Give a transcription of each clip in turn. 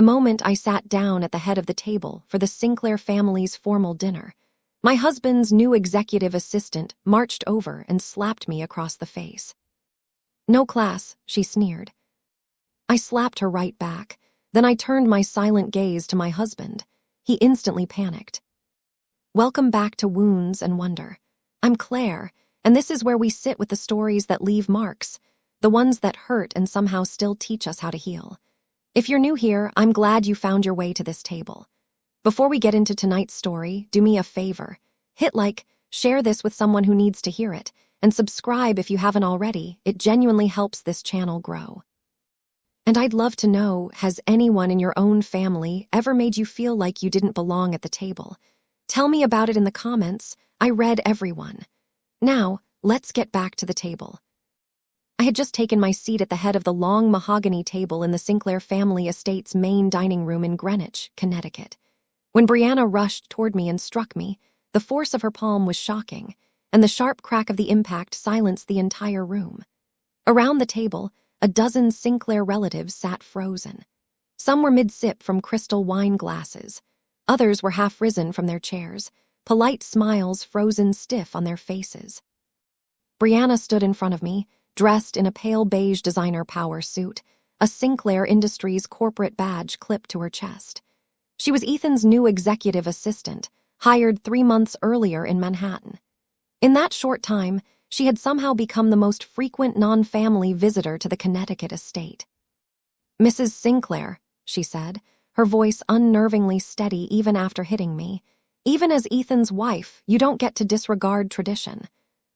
The moment I sat down at the head of the table for the Sinclair family's formal dinner, my husband's new executive assistant marched over and slapped me across the face. "No class," she sneered. I slapped her right back. Then I turned my silent gaze to my husband. He instantly panicked. "Welcome back to Wounds and Wonder. I'm Claire, and this is where we sit with the stories that leave marks, the ones that hurt and somehow still teach us how to heal. If you're new here, I'm glad you found your way to this table. Before we get into tonight's story, do me a favor. Hit like, share this with someone who needs to hear it, and subscribe if you haven't already. It genuinely helps this channel grow. And I'd love to know, has anyone in your own family ever made you feel like you didn't belong at the table? Tell me about it in the comments. I read everyone. Now, let's get back to the table." I had just taken my seat at the head of the long mahogany table in the Sinclair family estate's main dining room in Greenwich, Connecticut. When Brianna rushed toward me and struck me, the force of her palm was shocking, and the sharp crack of the impact silenced the entire room. Around the table, a dozen Sinclair relatives sat frozen. Some were mid-sip from crystal wine glasses. Others were half-risen from their chairs, polite smiles frozen stiff on their faces. Brianna stood in front of me, dressed in a pale beige designer power suit, a Sinclair Industries corporate badge clipped to her chest. She was Ethan's new executive assistant, hired 3 months earlier in Manhattan. In that short time, she had somehow become the most frequent non-family visitor to the Connecticut estate. "Mrs. Sinclair," she said, her voice unnervingly steady even after hitting me. "Even as Ethan's wife, you don't get to disregard tradition.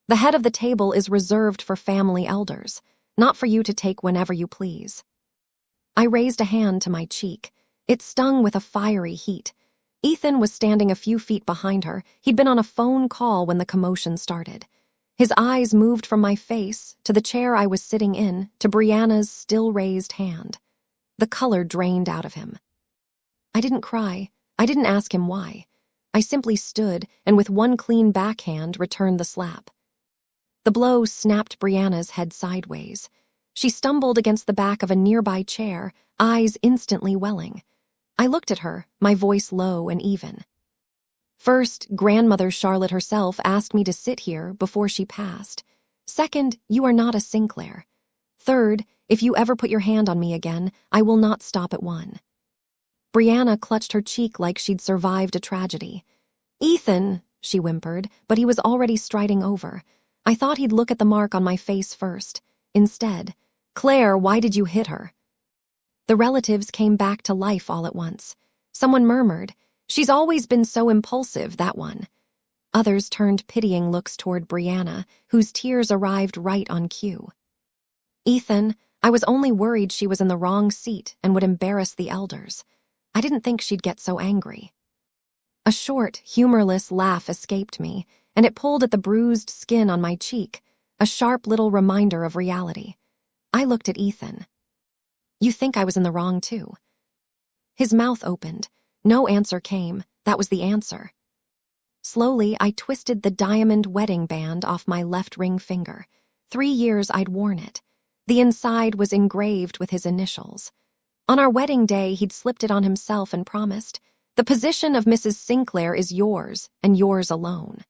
The head of the table is reserved for family elders, not for you to take whenever you please." I raised a hand to my cheek. It stung with a fiery heat. Ethan was standing a few feet behind her. He'd been on a phone call when the commotion started. His eyes moved from my face to the chair I was sitting in to Brianna's still-raised hand. The color drained out of him. I didn't cry. I didn't ask him why. I simply stood and with one clean backhand returned the slap. The blow snapped Brianna's head sideways. She stumbled against the back of a nearby chair, eyes instantly welling. I looked at her, my voice low and even. "First, grandmother Charlotte herself asked me to sit here before she passed. Second, you are not a Sinclair. Third, if you ever put your hand on me again, I will not stop at one." Brianna clutched her cheek like she'd survived a tragedy. "Ethan," she whimpered, but he was already striding over. I thought he'd look at the mark on my face first. Instead, "Claire, why did you hit her?" The relatives came back to life all at once. Someone murmured, "She's always been so impulsive, that one." Others turned pitying looks toward Brianna, whose tears arrived right on cue. "Ethan, I was only worried she was in the wrong seat and would embarrass the elders. I didn't think she'd get so angry." A short, humorless laugh escaped me, and it pulled at the bruised skin on my cheek, a sharp little reminder of reality. I looked at Ethan. "You think I was in the wrong, too?" His mouth opened. No answer came. That was the answer. Slowly, I twisted the diamond wedding band off my left ring finger. 3 years I'd worn it. The inside was engraved with his initials. On our wedding day, he'd slipped it on himself and promised, "The position of Mrs. Sinclair is yours, and yours alone."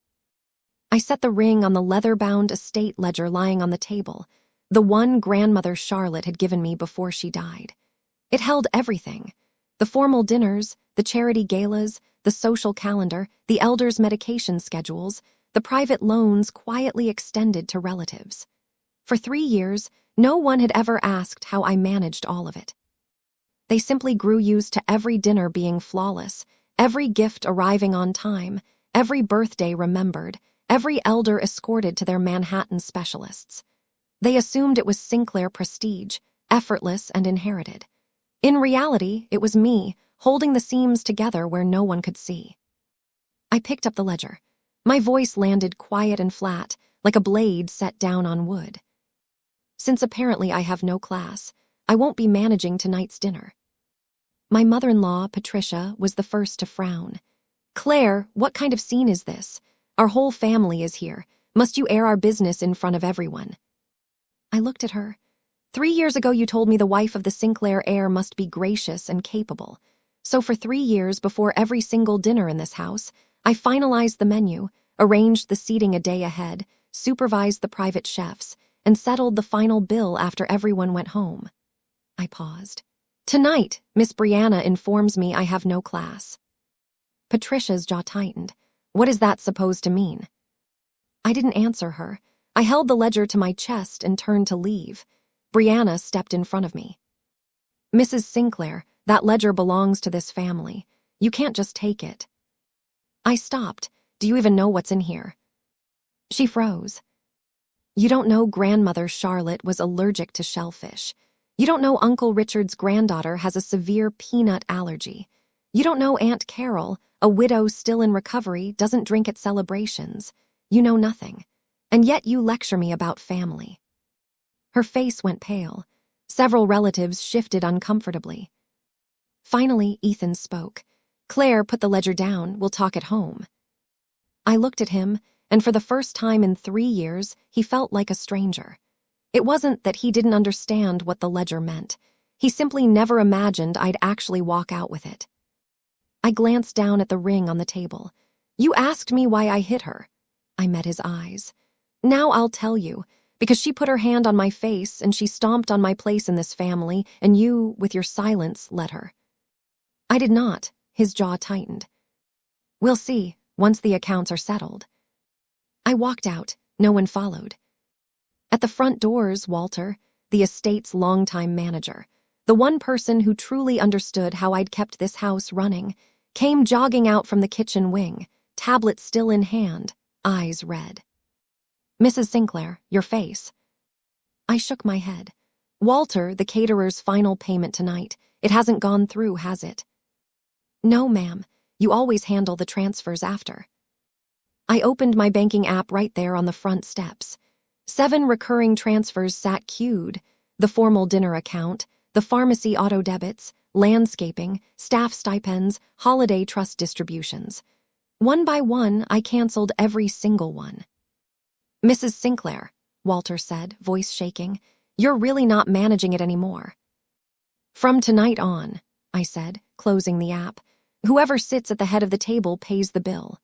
I set the ring on the leather-bound estate ledger lying on the table, the one grandmother Charlotte had given me before she died. It held everything: the formal dinners, the charity galas, the social calendar, the elders' medication schedules, the private loans quietly extended to relatives. For 3 years, no one had ever asked how I managed all of it. They simply grew used to every dinner being flawless, every gift arriving on time, every birthday remembered, every elder escorted to their Manhattan specialists. They assumed it was Sinclair prestige, effortless and inherited. In reality, it was me, holding the seams together where no one could see. I picked up the ledger. My voice landed quiet and flat, like a blade set down on wood. "Since apparently I have no class, I won't be managing tonight's dinner." My mother-in-law, Patricia, was the first to frown. "Claire, what kind of scene is this? Our whole family is here. Must you air our business in front of everyone?" I looked at her. 3 years ago you told me the wife of the Sinclair heir must be gracious and capable. So for 3 years before every single dinner in this house, I finalized the menu, arranged the seating a day ahead, supervised the private chefs, and settled the final bill after everyone went home. I paused. Tonight, Miss Brianna informs me I have no class. Patricia's jaw tightened. What is that supposed to mean? I didn't answer her. I held the ledger to my chest and turned to leave. Brianna stepped in front of me. Mrs. Sinclair, that ledger belongs to this family. You can't just take it. I stopped. Do you even know what's in here? She froze. You don't know grandmother Charlotte was allergic to shellfish. You don't know Uncle Richard's granddaughter has a severe peanut allergy. You don't know Aunt Carol, a widow still in recovery, doesn't drink at celebrations. You know nothing. And yet you lecture me about family. Her face went pale. Several relatives shifted uncomfortably. Finally, Ethan spoke. Claire, put the ledger down. We'll talk at home. I looked at him, and for the first time in 3 years, he felt like a stranger. It wasn't that he didn't understand what the ledger meant. He simply never imagined I'd actually walk out with it. I glanced down at the ring on the table. You asked me why I hit her. I met his eyes. Now I'll tell you, because she put her hand on my face and she stomped on my place in this family, and you, with your silence, let her. I did not. His jaw tightened. We'll see, once the accounts are settled. I walked out. No one followed. At the front doors, Walter, the estate's longtime manager, the one person who truly understood how I'd kept this house running, came jogging out from the kitchen wing, tablet still in hand, eyes red. Mrs. Sinclair, your face. I shook my head. Walter, the caterer's final payment tonight. It hasn't gone through, has it? No, ma'am. You always handle the transfers after. I opened my banking app right there on the front steps. 7 recurring transfers sat queued: the formal dinner account, the pharmacy auto debits, landscaping, staff stipends, holiday trust distributions. One by one, I canceled every single one. Mrs. Sinclair, Walter said, voice shaking, you're really not managing it anymore. From tonight on, I said, closing the app, whoever sits at the head of the table pays the bill.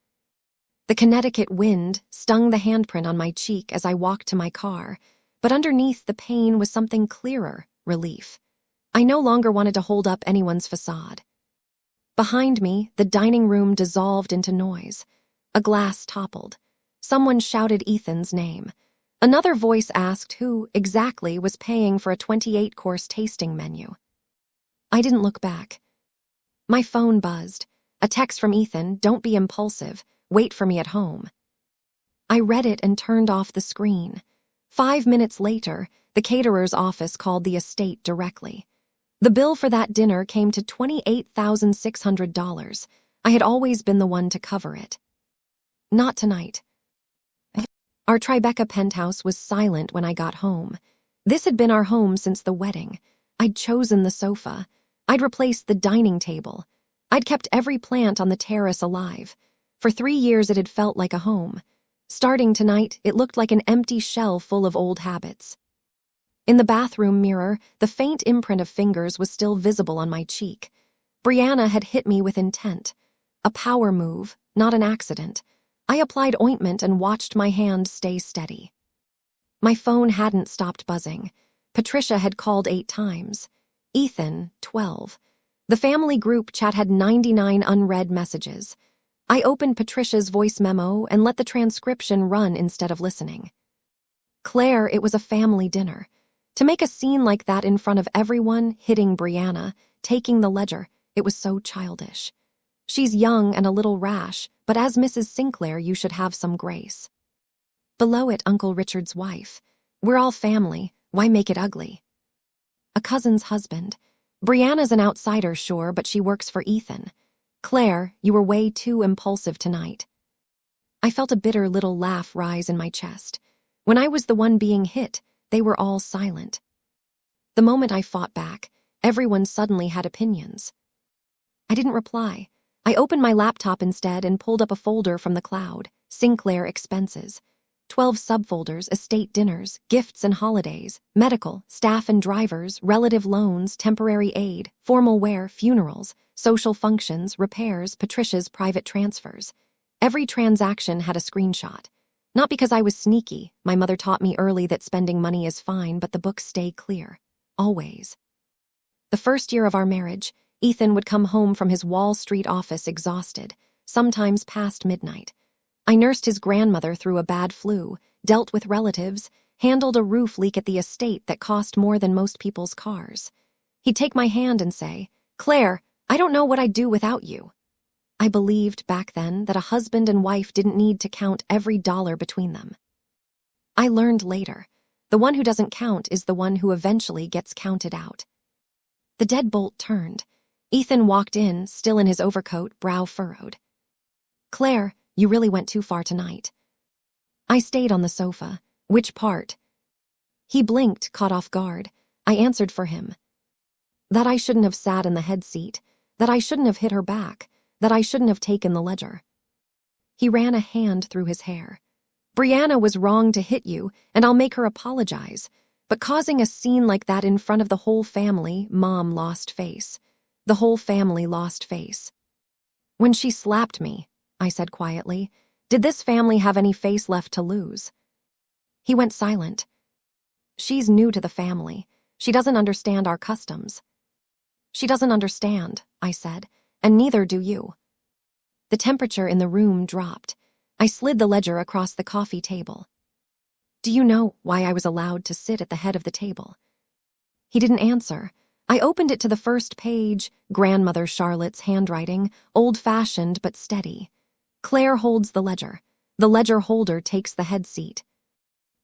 The Connecticut wind stung the handprint on my cheek as I walked to my car, but underneath the pain was something clearer, relief. I no longer wanted to hold up anyone's facade. Behind me, the dining room dissolved into noise. A glass toppled. Someone shouted Ethan's name. Another voice asked who, exactly, was paying for a 28-course tasting menu. I didn't look back. My phone buzzed. A text from Ethan, don't be impulsive, wait for me at home. I read it and turned off the screen. 5 minutes later, the caterer's office called the estate directly. The bill for that dinner came to $28,600. I had always been the one to cover it. Not tonight. Our Tribeca penthouse was silent when I got home. This had been our home since the wedding. I'd chosen the sofa. I'd replaced the dining table. I'd kept every plant on the terrace alive. For 3 years it had felt like a home. Starting tonight, it looked like an empty shell full of old habits. In the bathroom mirror, the faint imprint of fingers was still visible on my cheek. Brianna had hit me with intent. A power move, not an accident. I applied ointment and watched my hand stay steady. My phone hadn't stopped buzzing. Patricia had called 8 times. Ethan, 12. The family group chat had 99 unread messages. I opened Patricia's voice memo and let the transcription run instead of listening. Claire, it was a family dinner. To make a scene like that in front of everyone, hitting Brianna, taking the ledger, it was so childish. She's young and a little rash, but as Mrs. Sinclair, you should have some grace. Below it, Uncle Richard's wife. We're all family, why make it ugly? A cousin's husband. Brianna's an outsider, sure, but she works for Ethan. Claire, you were way too impulsive tonight. I felt a bitter little laugh rise in my chest. When I was the one being hit, they were all silent. The moment I fought back, everyone suddenly had opinions. I didn't reply. I opened my laptop instead and pulled up a folder from the cloud, Sinclair expenses. 12 subfolders, estate dinners, gifts and holidays, medical, staff and drivers, relative loans, temporary aid, formal wear, funerals, social functions, repairs, Patricia's private transfers. Every transaction had a screenshot. Not because I was sneaky. My mother taught me early that spending money is fine, but the books stay clear. Always. The first year of our marriage, Ethan would come home from his Wall Street office exhausted, sometimes past midnight. I nursed his grandmother through a bad flu, dealt with relatives, handled a roof leak at the estate that cost more than most people's cars. He'd take my hand and say, "Claire, I don't know what I'd do without you." I believed back then that a husband and wife didn't need to count every dollar between them. I learned later, the one who doesn't count is the one who eventually gets counted out. The deadbolt turned. Ethan walked in, still in his overcoat, brow furrowed. "Claire, you really went too far tonight." I stayed on the sofa. "Which part?" He blinked, caught off guard. I answered for him. That I shouldn't have sat in the head seat, that I shouldn't have hit her back, that I shouldn't have taken the ledger. He ran a hand through his hair. "Brianna was wrong to hit you, and I'll make her apologize. But causing a scene like that in front of the whole family, Mom lost face. The whole family lost face." "When she slapped me," I said quietly, "did this family have any face left to lose?" He went silent. "She's new to the family. She doesn't understand our customs." "She doesn't understand," I said, "and neither do you." The temperature in the room dropped. I slid the ledger across the coffee table. "Do you know why I was allowed to sit at the head of the table?" He didn't answer. I opened it to the first page, Grandmother Charlotte's handwriting, old-fashioned but steady. "Claire holds the ledger. The ledger holder takes the head seat."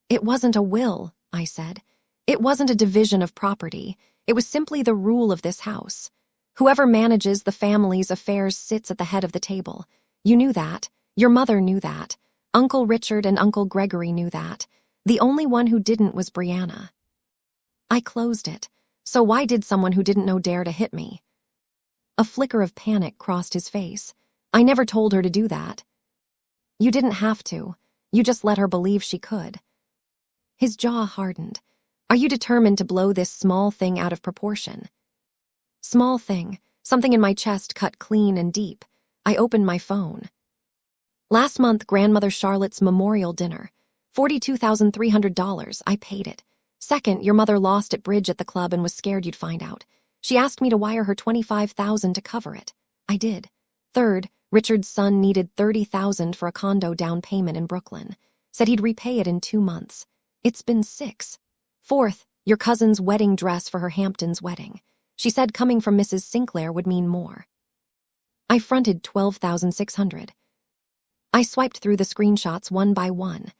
"It wasn't a will," I said. "It wasn't a division of property. It was simply the rule of this house. Whoever manages the family's affairs sits at the head of the table. You knew that. Your mother knew that. Uncle Richard and Uncle Gregory knew that. The only one who didn't was Brianna." I closed it. So why did someone who didn't know dare to hit me? A flicker of panic crossed his face. "I never told her to do that." "You didn't have to. You just let her believe she could." His jaw hardened. "Are you determined to blow this small thing out of proportion?" Small thing, something in my chest cut clean and deep. I opened my phone. "Last month, Grandmother Charlotte's memorial dinner. $42,300. I paid it. Second, your mother lost at bridge at the club and was scared you'd find out. She asked me to wire her $25,000 to cover it. I did. Third, Richard's son needed $30,000 for a condo down payment in Brooklyn. Said he'd repay it in 2 months. It's been 6. Fourth, your cousin's wedding dress for her Hamptons wedding. She said coming from Mrs. Sinclair would mean more." I fronted $12,600. I swiped through the screenshots one by one.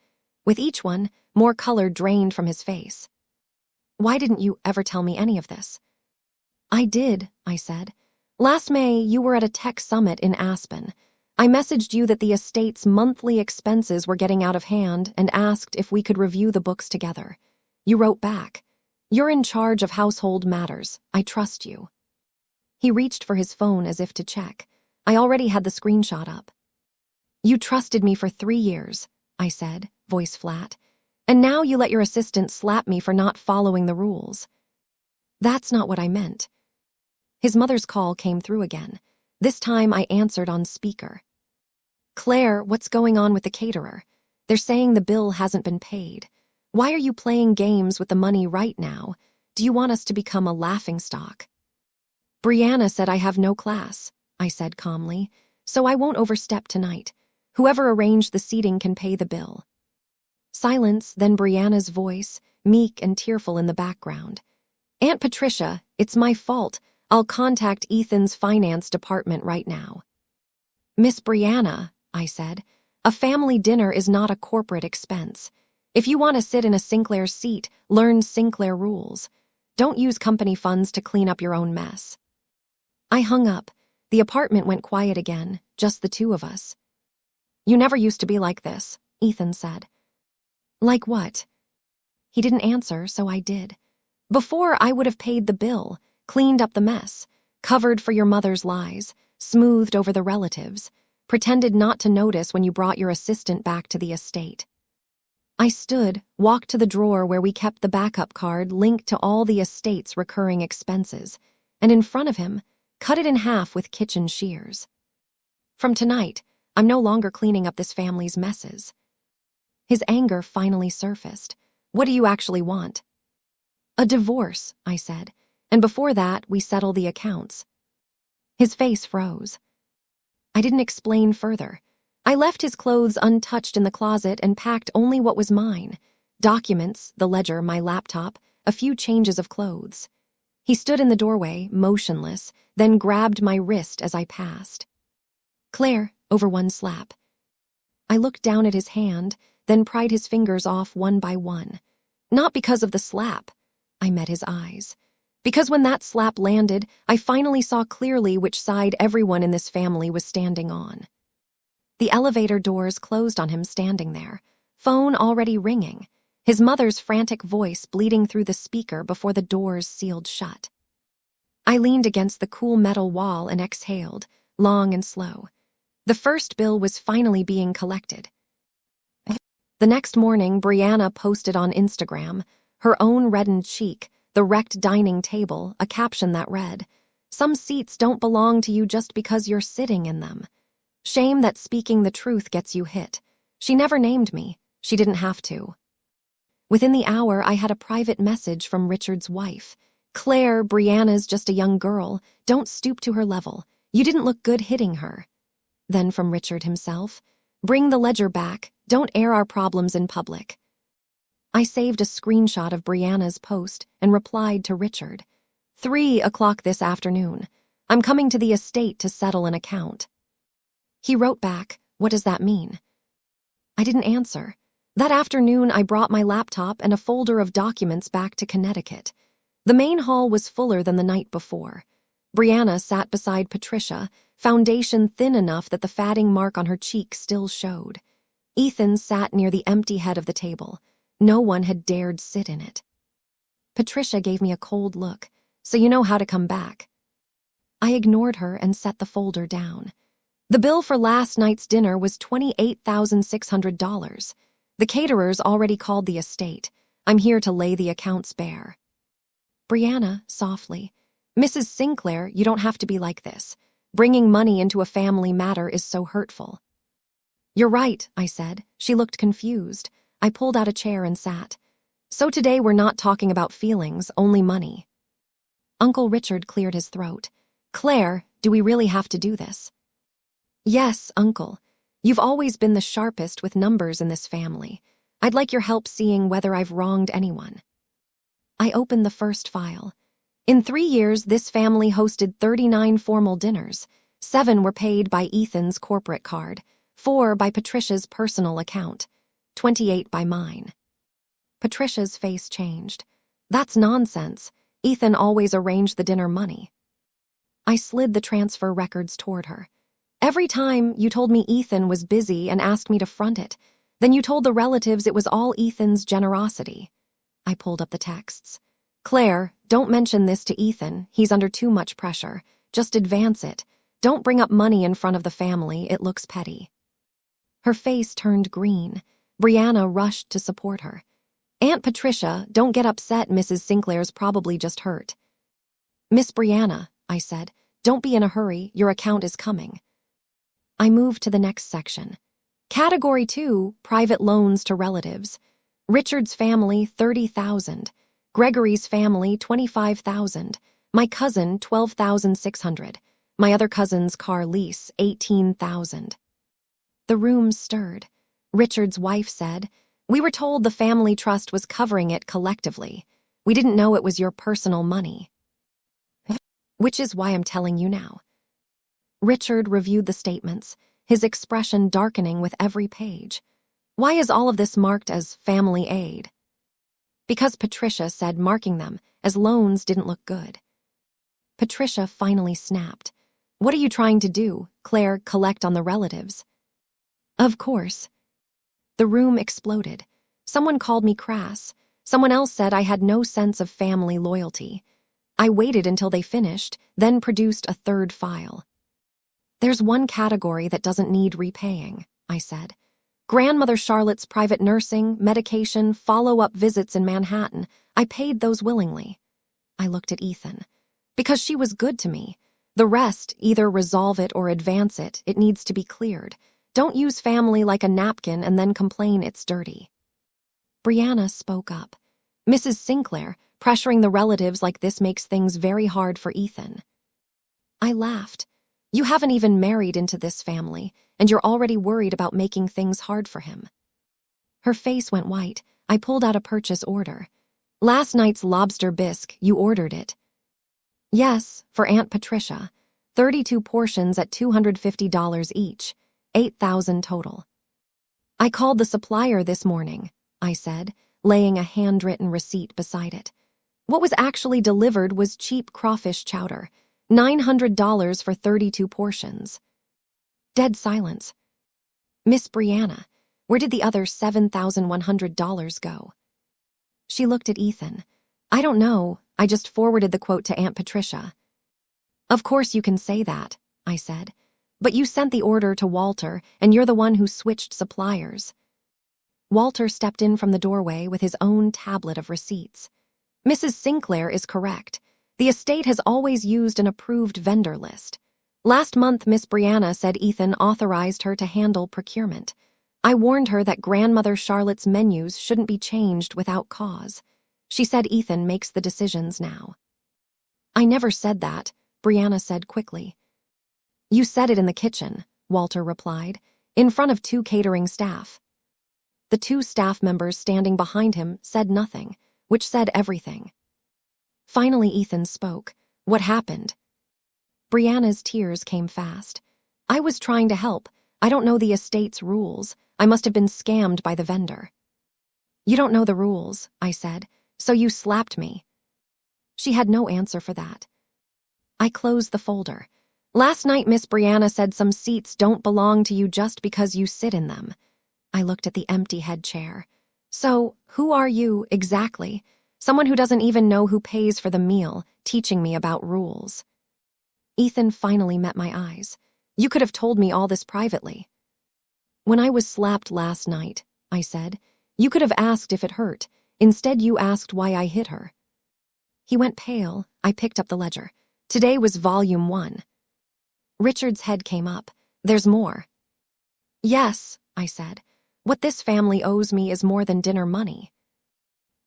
With each one, more color drained from his face. "Why didn't you ever tell me any of this?" "I did," I said. "Last May, you were at a tech summit in Aspen. I messaged you that the estate's monthly expenses were getting out of hand and asked if we could review the books together. You wrote back, 'You're in charge of household matters. I trust you.'" He reached for his phone as if to check. I already had the screenshot up. "You trusted me for 3 years," I said, voice flat. "And now you let your assistant slap me for not following the rules." "That's not what I meant." His mother's call came through again. This time I answered on speaker. "Claire, what's going on with the caterer? They're saying the bill hasn't been paid. Why are you playing games with the money right now? Do you want us to become a laughingstock?" "Brianna said I have no class," I said calmly, "so I won't overstep tonight. Whoever arranged the seating can pay the bill." Silence, then Brianna's voice, meek and tearful in the background. "Aunt Patricia, it's my fault. I'll contact Ethan's finance department right now." "Miss Brianna," I said, "a family dinner is not a corporate expense. If you want to sit in a Sinclair seat, learn Sinclair rules. Don't use company funds to clean up your own mess." I hung up. The apartment went quiet again, just the two of us. "You never used to be like this," Ethan said. "Like what?" He didn't answer, so I did. "Before, I would have paid the bill, cleaned up the mess, covered for your mother's lies, smoothed over the relatives, pretended not to notice when you brought your assistant back to the estate." I stood, walked to the drawer where we kept the backup card linked to all the estate's recurring expenses, and in front of him, cut it in half with kitchen shears. From tonight, I'm no longer cleaning up this family's messes. His anger finally surfaced. What do you actually want? A divorce, I said, and before that, we settle the accounts. His face froze. I didn't explain further. I left his clothes untouched in the closet and packed only what was mine: documents, the ledger, my laptop, a few changes of clothes. He stood in the doorway, motionless, then grabbed my wrist as I passed. Claire, over one slap. I looked down at his hand, then pried his fingers off one by one. Not because of the slap. I met his eyes. Because when that slap landed, I finally saw clearly which side everyone in this family was standing on. The elevator doors closed on him standing there, phone already ringing, his mother's frantic voice bleeding through the speaker before the doors sealed shut. I leaned against the cool metal wall and exhaled, long and slow. The first bill was finally being collected. The next morning, Brianna posted on Instagram, her own reddened cheek, the wrecked dining table, a caption that read, "Some seats don't belong to you just because you're sitting in them. Shame that speaking the truth gets you hit. She never named me. She didn't have to." Within the hour, I had a private message from Richard's wife. "Claire, Brianna's just a young girl. Don't stoop to her level. You didn't look good hitting her." Then from Richard himself, "Bring the ledger back. Don't air our problems in public." I saved a screenshot of Brianna's post and replied to Richard, 3:00 this afternoon. I'm coming to the estate to settle an account. He wrote back, "What does that mean?" I didn't answer. That afternoon, I brought my laptop and a folder of documents back to Connecticut. The main hall was fuller than the night before. Brianna sat beside Patricia, foundation thin enough that the fatting mark on her cheek still showed. Ethan sat near the empty head of the table. No one had dared sit in it. Patricia gave me a cold look. "So you know how to come back." I ignored her and set the folder down. The bill for last night's dinner was $28,600. The caterers already called the estate. I'm here to lay the accounts bare. Brianna, softly, "Mrs. Sinclair, you don't have to be like this. Bringing money into a family matter is so hurtful." "You're right," I said. She looked confused. I pulled out a chair and sat. "So today we're not talking about feelings, only money." Uncle Richard cleared his throat. "Claire, do we really have to do this?" "Yes, Uncle. You've always been the sharpest with numbers in this family. I'd like your help seeing whether I've wronged anyone." I opened the first file. In 3 years, this family hosted 39 formal dinners. 7 were paid by Ethan's corporate card, 4 by Patricia's personal account, 28 by mine. Patricia's face changed. "That's nonsense. Ethan always arranged the dinner money." I slid the transfer records toward her. "Every time you told me Ethan was busy and asked me to front it. Then you told the relatives it was all Ethan's generosity." I pulled up the texts. "Claire, don't mention this to Ethan. He's under too much pressure. Just advance it. Don't bring up money in front of the family. It looks petty." Her face turned green. Brianna rushed to support her. "Aunt Patricia, don't get upset. Mrs. Sinclair's probably just hurt." "Miss Brianna," I said, "don't be in a hurry. Your account is coming." I moved to the next section. Category 2, private loans to relatives. Richard's family, $30,000. Gregory's family, $25,000. My cousin, $12,600. My other cousin's car lease, $18,000. The room stirred. Richard's wife said, "We were told the family trust was covering it collectively. We didn't know it was your personal money." "Which is why I'm telling you now." Richard reviewed the statements, his expression darkening with every page. "Why is all of this marked as family aid?" "Because Patricia said marking them as loans didn't look good." Patricia finally snapped. "What are you trying to do, Claire, collect on the relatives?" "Of course." The room exploded. Someone called me crass. Someone else said I had no sense of family loyalty. I waited until they finished, then produced a third file. "There's one category that doesn't need repaying," I said. Grandmother Charlotte's private nursing, medication, follow-up visits in Manhattan. I paid those willingly. I looked at Ethan. Because she was good to me. The rest, either resolve it or advance it, it needs to be cleared. Don't use family like a napkin and then complain it's dirty. Brianna spoke up. Mrs. Sinclair, pressuring the relatives like this makes things very hard for Ethan. I laughed. You haven't even married into this family, and you're already worried about making things hard for him. Her face went white. I pulled out a purchase order. Last night's lobster bisque, you ordered it. Yes, for Aunt Patricia. 32 portions at $250 each. 8,000 total. I called the supplier this morning, I said, laying a handwritten receipt beside it. What was actually delivered was cheap crawfish chowder. $900 for 32 portions. Dead silence. Miss Brianna, where did the other $7,100 go? She looked at Ethan. I don't know, I just forwarded the quote to Aunt Patricia. Of course you can say that, I said. But you sent the order to Walter, and you're the one who switched suppliers. Walter stepped in from the doorway with his own tablet of receipts. Mrs. Sinclair is correct. The estate has always used an approved vendor list. Last month, Miss Brianna said Ethan authorized her to handle procurement. I warned her that Grandmother Charlotte's menus shouldn't be changed without cause. She said Ethan makes the decisions now. I never said that, Brianna said quickly. You said it in the kitchen, Walter replied, in front of 2 catering staff. The 2 staff members standing behind him said nothing, which said everything. Finally, Ethan spoke. What happened? Brianna's tears came fast. I was trying to help. I don't know the estate's rules. I must have been scammed by the vendor. You don't know the rules, I said, so you slapped me. She had no answer for that. I closed the folder. Last night, Miss Brianna said some seats don't belong to you just because you sit in them. I looked at the empty head chair. So, who are you, exactly? Someone who doesn't even know who pays for the meal, teaching me about rules. Ethan finally met my eyes. You could have told me all this privately. When I was slapped last night, I said, you could have asked if it hurt. Instead, you asked why I hit her. He went pale. I picked up the ledger. Today was volume 1. Richard's head came up. There's more. Yes, I said. What this family owes me is more than dinner money.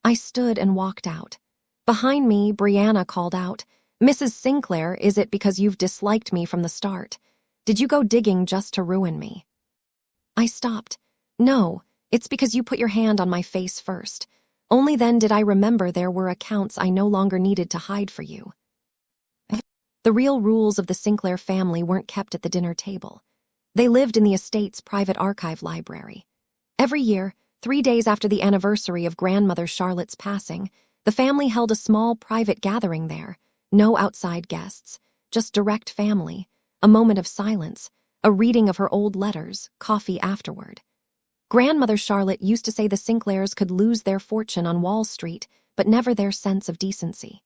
I stood and walked out. Behind me, Brianna called out, Mrs. Sinclair, is it because you've disliked me from the start? Did you go digging just to ruin me? I stopped. No, it's because you put your hand on my face first. Only then did I remember there were accounts I no longer needed to hide for you. The real rules of the Sinclair family weren't kept at the dinner table. They lived in the estate's private archive library. Every year, 3 days after the anniversary of Grandmother Charlotte's passing, the family held a small private gathering there. No outside guests, just direct family, a moment of silence, a reading of her old letters, coffee afterward. Grandmother Charlotte used to say the Sinclairs could lose their fortune on Wall Street, but never their sense of decency.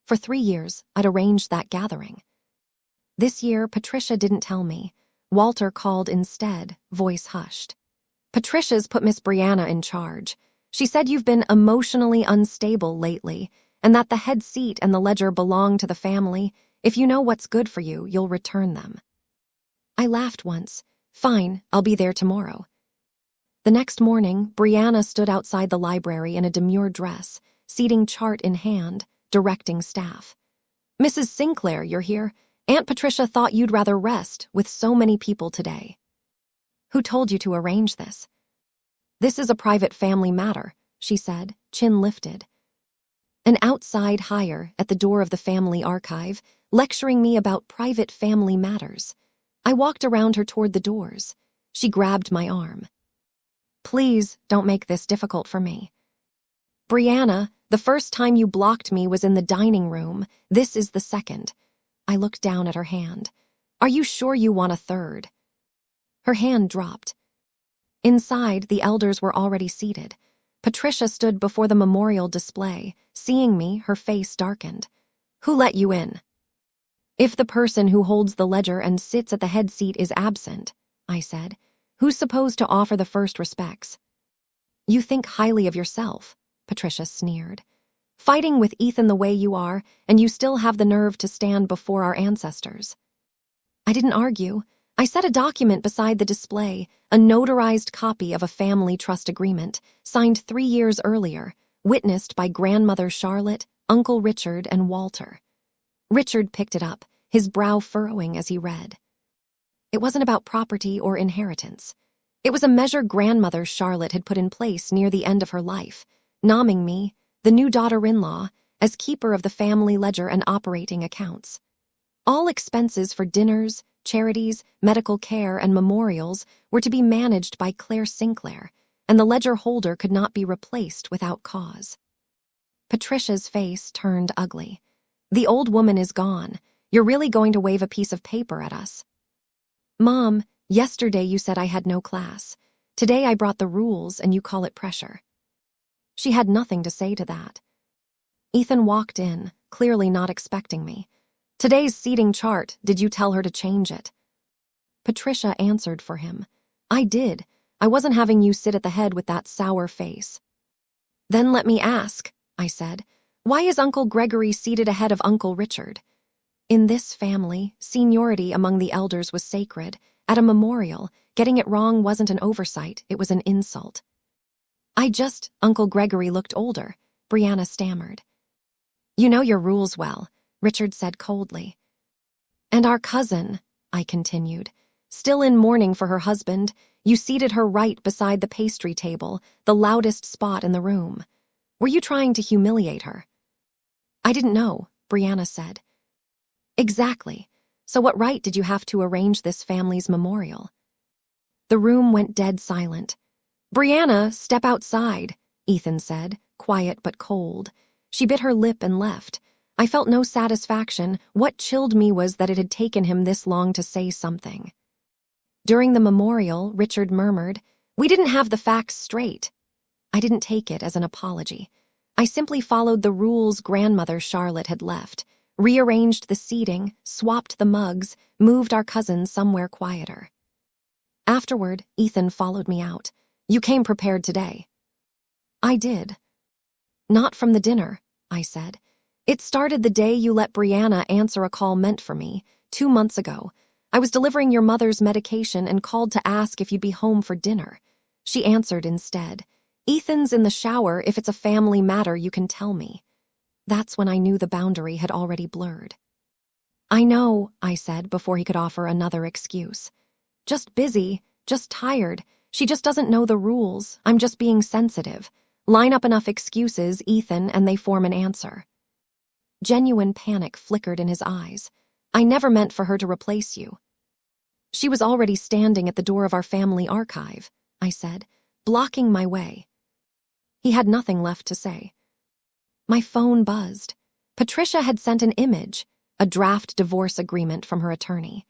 For 3 years, I'd arranged that gathering. This year, Patricia didn't tell me. Walter called instead, voice hushed. Patricia's put Miss Brianna in charge. She said you've been emotionally unstable lately, and that the head seat and the ledger belong to the family. If you know what's good for you, you'll return them. I laughed once. Fine, I'll be there tomorrow. The next morning, Brianna stood outside the library in a demure dress, seating chart in hand, directing staff. Mrs. Sinclair, you're here. Aunt Patricia thought you'd rather rest with so many people today. Who told you to arrange this? This is a private family matter, she said, chin lifted. An outside hire at the door of the family archive, lecturing me about private family matters. I walked around her toward the doors. She grabbed my arm. Please don't make this difficult for me. Brianna, the first time you blocked me was in the dining room. This is the second. I looked down at her hand. Are you sure you want a third? Her hand dropped. Inside, the elders were already seated. Patricia stood before the memorial display. Seeing me, her face darkened. Who let you in? If the person who holds the ledger and sits at the head seat is absent, I said, Who's supposed to offer the first respects? You think highly of yourself, Patricia sneered. Fighting with Ethan the way you are, and you still have the nerve to stand before our ancestors. I didn't argue. I set a document beside the display, a notarized copy of a family trust agreement, signed 3 years earlier, witnessed by grandmother Charlotte, Uncle Richard, and Walter. Richard picked it up, his brow furrowing as he read. It wasn't about property or inheritance. It was a measure grandmother Charlotte had put in place near the end of her life, nomming me, the new daughter-in-law, as keeper of the family ledger and operating accounts. All expenses for dinners, charities, medical care, and memorials were to be managed by Claire Sinclair, and the ledger holder could not be replaced without cause. Patricia's face turned ugly. The old woman is gone. You're really going to wave a piece of paper at us? Mom, yesterday you said I had no class. Today I brought the rules and you call it pressure. She had nothing to say to that. Ethan walked in, clearly not expecting me. Today's seating chart, did you tell her to change it? Patricia answered for him. I did. I wasn't having you sit at the head with that sour face. Then let me ask, I said, why is Uncle Gregory seated ahead of Uncle Richard? In this family, seniority among the elders was sacred. At a memorial, getting it wrong wasn't an oversight, it was an insult. Uncle Gregory looked older, Brianna stammered. You know your rules well, Richard said coldly. And our cousin, I continued, still in mourning for her husband, you seated her right beside the pastry table, the loudest spot in the room. Were you trying to humiliate her? I didn't know, Brianna said. Exactly. So what right did you have to arrange this family's memorial? The room went dead silent. Brianna, step outside, Ethan said, quiet but cold. She bit her lip and left. I felt no satisfaction. What chilled me was that it had taken him this long to say something. During the memorial, Richard murmured, we didn't have the facts straight. I didn't take it as an apology. I simply followed the rules grandmother Charlotte had left, rearranged the seating, swapped the mugs, moved our cousins somewhere quieter. Afterward, Ethan followed me out. You came prepared today. I did. Not from the dinner, I said. It started the day you let Brianna answer a call meant for me, 2 months ago. I was delivering your mother's medication and called to ask if you'd be home for dinner. She answered instead. Ethan's in the shower. If it's a family matter, you can tell me. That's when I knew the boundary had already blurred. I know, I said before he could offer another excuse. Just busy, just tired. She just doesn't know the rules. I'm just being sensitive. Line up enough excuses, Ethan, and they form an answer. Genuine panic flickered in his eyes. I never meant for her to replace you. She was already standing at the door of our family archive, I said, blocking my way. He had nothing left to say. My phone buzzed. Patricia had sent an image, a draft divorce agreement from her attorney.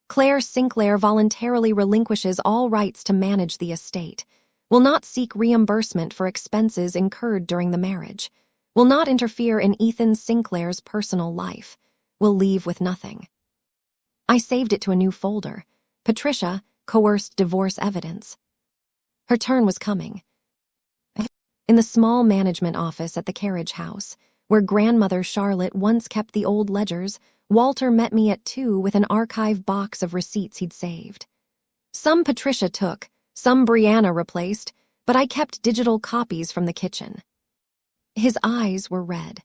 Claire Sinclair voluntarily relinquishes all rights to manage the estate, will not seek reimbursement for expenses incurred during the marriage, will not interfere in Ethan Sinclair's personal life, will leave with nothing. I saved it to a new folder. Patricia, coerced divorce evidence. Her turn was coming. In the small management office at the carriage house, where grandmother Charlotte once kept the old ledgers, Walter met me at 2 with an archive box of receipts he'd saved. Some Patricia took, some Brianna replaced, but I kept digital copies from the kitchen. His eyes were red.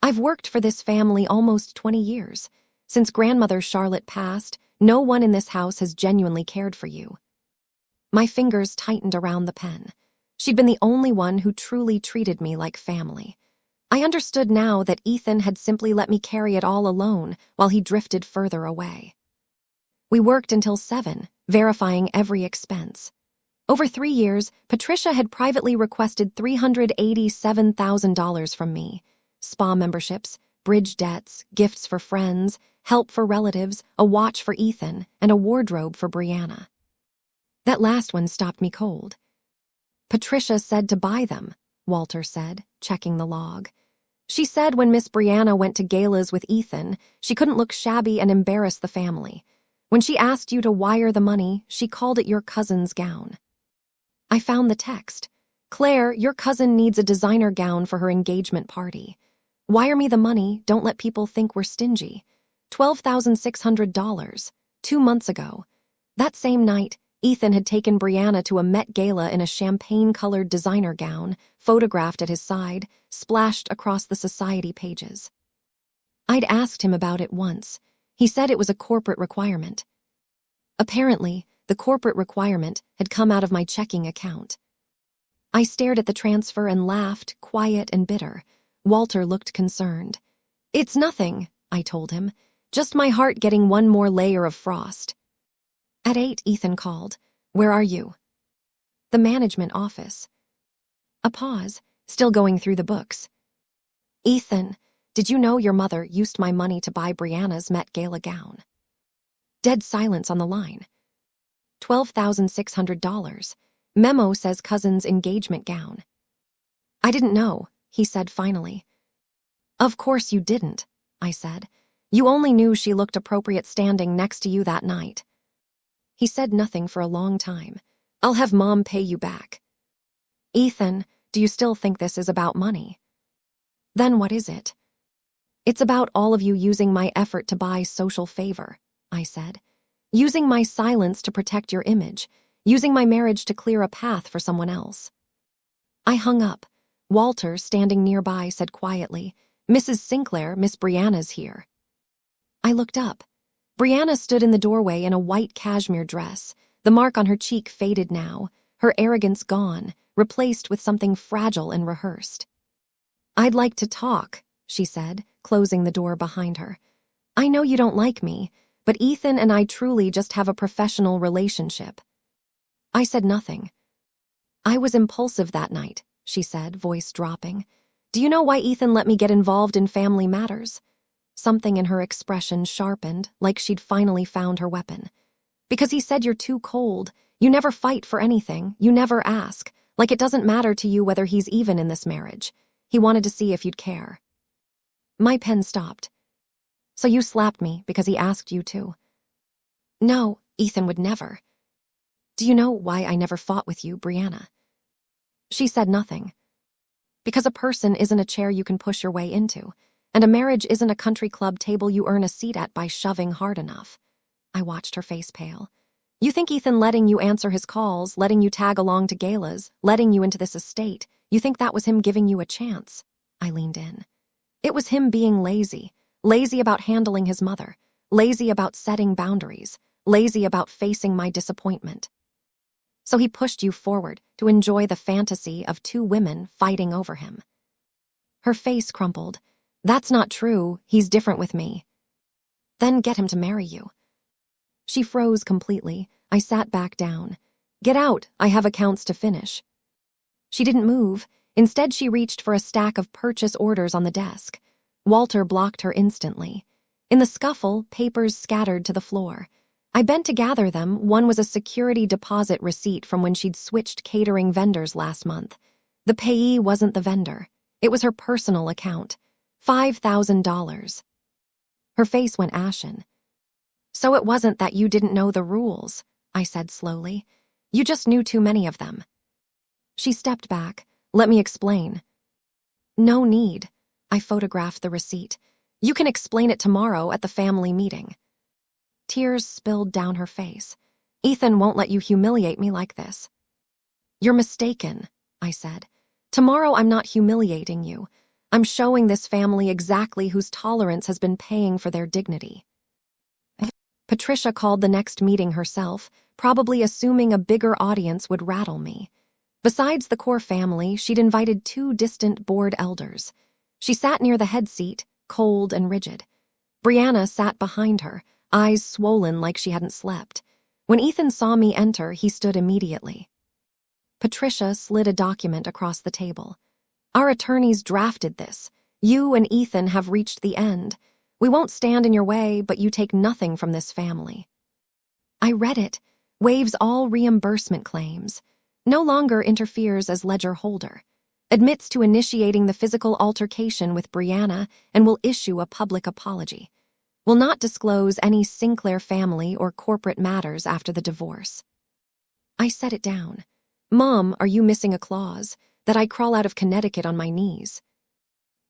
I've worked for this family almost 20 years. Since grandmother Charlotte passed, no one in this house has genuinely cared for you. My fingers tightened around the pen. She'd been the only one who truly treated me like family. I understood now that Ethan had simply let me carry it all alone while he drifted further away. We worked until 7, verifying every expense. Over 3 years, Patricia had privately requested $387,000 from me. Spa memberships, bridge debts, gifts for friends, help for relatives, a watch for Ethan, and a wardrobe for Brianna. That last one stopped me cold. Patricia said to buy them, Walter said, checking the log. She said when Miss Brianna went to galas with Ethan, she couldn't look shabby and embarrass the family. When she asked you to wire the money, she called it your cousin's gown. I found the text. Claire, your cousin needs a designer gown for her engagement party. Wire me the money, don't let people think we're stingy. $12,600, 2 months ago. That same night, Ethan had taken Brianna to a Met Gala in a champagne-colored designer gown, photographed at his side, splashed across the society pages. I'd asked him about it once. He said it was a corporate requirement. Apparently, the corporate requirement had come out of my checking account. I stared at the transfer and laughed, quiet and bitter. Walter looked concerned. It's nothing, I told him. Just my heart getting one more layer of frost. At 8, Ethan called. Where are you? The management office. A pause, still going through the books. Ethan, did you know your mother used my money to buy Brianna's Met Gala gown? Dead silence on the line. $12,600. Memo says cousin's engagement gown. I didn't know, he said finally. Of course you didn't, I said. You only knew she looked appropriate standing next to you that night. He said nothing for a long time. I'll have Mom pay you back. Ethan, do you still think this is about money? Then what is it? It's about all of you using my effort to buy social favor, I said. Using my silence to protect your image. Using my marriage to clear a path for someone else. I hung up. Walter, standing nearby, said quietly, Mrs. Sinclair, Miss Brianna's here. I looked up. Brianna stood in the doorway in a white cashmere dress, the mark on her cheek faded now, her arrogance gone, replaced with something fragile and rehearsed. I'd like to talk, she said, closing the door behind her. I know you don't like me, but Ethan and I truly just have a professional relationship. I said nothing. I was impulsive that night, she said, voice dropping. Do you know why Ethan let me get involved in family matters? Something in her expression sharpened, like she'd finally found her weapon. Because he said you're too cold, you never fight for anything, you never ask, like it doesn't matter to you whether he's even in this marriage. He wanted to see if you'd care. My pen stopped. So you slapped me because he asked you to? No, Ethan would never. Do you know why I never fought with you, Brianna? She said nothing. Because a person isn't a chair you can push your way into, and a marriage isn't a country club table you earn a seat at by shoving hard enough. I watched her face pale. You think Ethan letting you answer his calls, letting you tag along to galas, letting you into this estate, you think that was him giving you a chance? I leaned in. It was him being lazy, lazy about handling his mother, lazy about setting boundaries, lazy about facing my disappointment. So he pushed you forward to enjoy the fantasy of 2 women fighting over him. Her face crumpled. That's not true, he's different with me. Then get him to marry you. She froze completely. I sat back down. Get out, I have accounts to finish. She didn't move. Instead, she reached for a stack of purchase orders on the desk. Walter blocked her instantly. In the scuffle, papers scattered to the floor. I bent to gather them. One was a security deposit receipt from when she'd switched catering vendors last month. The payee wasn't the vendor. It was her personal account. $5,000. Her face went ashen. So it wasn't that you didn't know the rules, I said slowly. You just knew too many of them. She stepped back. Let me explain. No need. I photographed the receipt. You can explain it tomorrow at the family meeting. Tears spilled down her face. Ethan won't let you humiliate me like this. You're mistaken, I said. Tomorrow I'm not humiliating you. I'm showing this family exactly whose tolerance has been paying for their dignity. Patricia called the next meeting herself, probably assuming a bigger audience would rattle me. Besides the core family, she'd invited 2 distant board elders. She sat near the head seat, cold and rigid. Brianna sat behind her, eyes swollen like she hadn't slept. When Ethan saw me enter, he stood immediately. Patricia slid a document across the table. Our attorneys drafted this. You and Ethan have reached the end. We won't stand in your way, but you take nothing from this family. I read it. Waives all reimbursement claims. No longer interferes as ledger holder. Admits to initiating the physical altercation with Brianna and will issue a public apology. Will not disclose any Sinclair family or corporate matters after the divorce. I set it down. Mom, are you missing a clause? That I crawl out of Connecticut on my knees.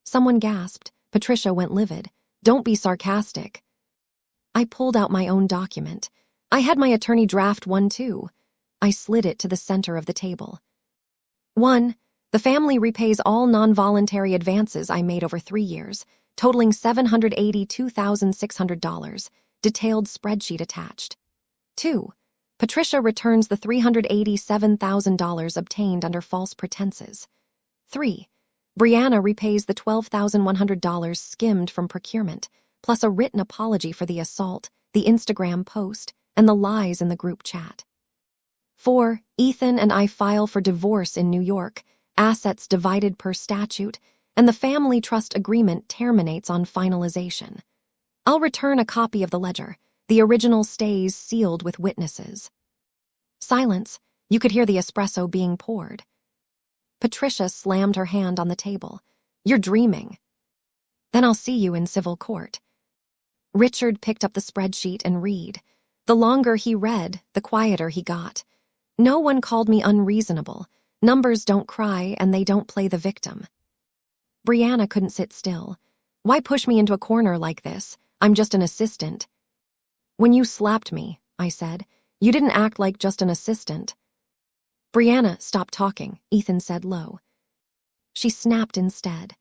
Someone gasped. Patricia went livid. Don't be sarcastic. I pulled out my own document. I had my attorney draft one too. I slid it to the center of the table. 1. The family repays all non-voluntary advances I made over 3 years, totaling $782,600, detailed spreadsheet attached. 2. Patricia returns the $387,000 obtained under false pretenses. 3. Brianna repays the $12,100 skimmed from procurement, plus a written apology for the assault, the Instagram post, and the lies in the group chat. 4. Ethan and I file for divorce in New York, assets divided per statute, and the family trust agreement terminates on finalization. I'll return a copy of the ledger. The original stays sealed with witnesses. Silence. You could hear the espresso being poured. Patricia slammed her hand on the table. You're dreaming. Then I'll see you in civil court. Richard picked up the spreadsheet and read. The longer he read, the quieter he got. No one called me unreasonable. Numbers don't cry and they don't play the victim. Brianna couldn't sit still. Why push me into a corner like this? I'm just an assistant. When you slapped me, I said, you didn't act like just an assistant. Brianna, stop talking, Ethan said low. She snapped instead.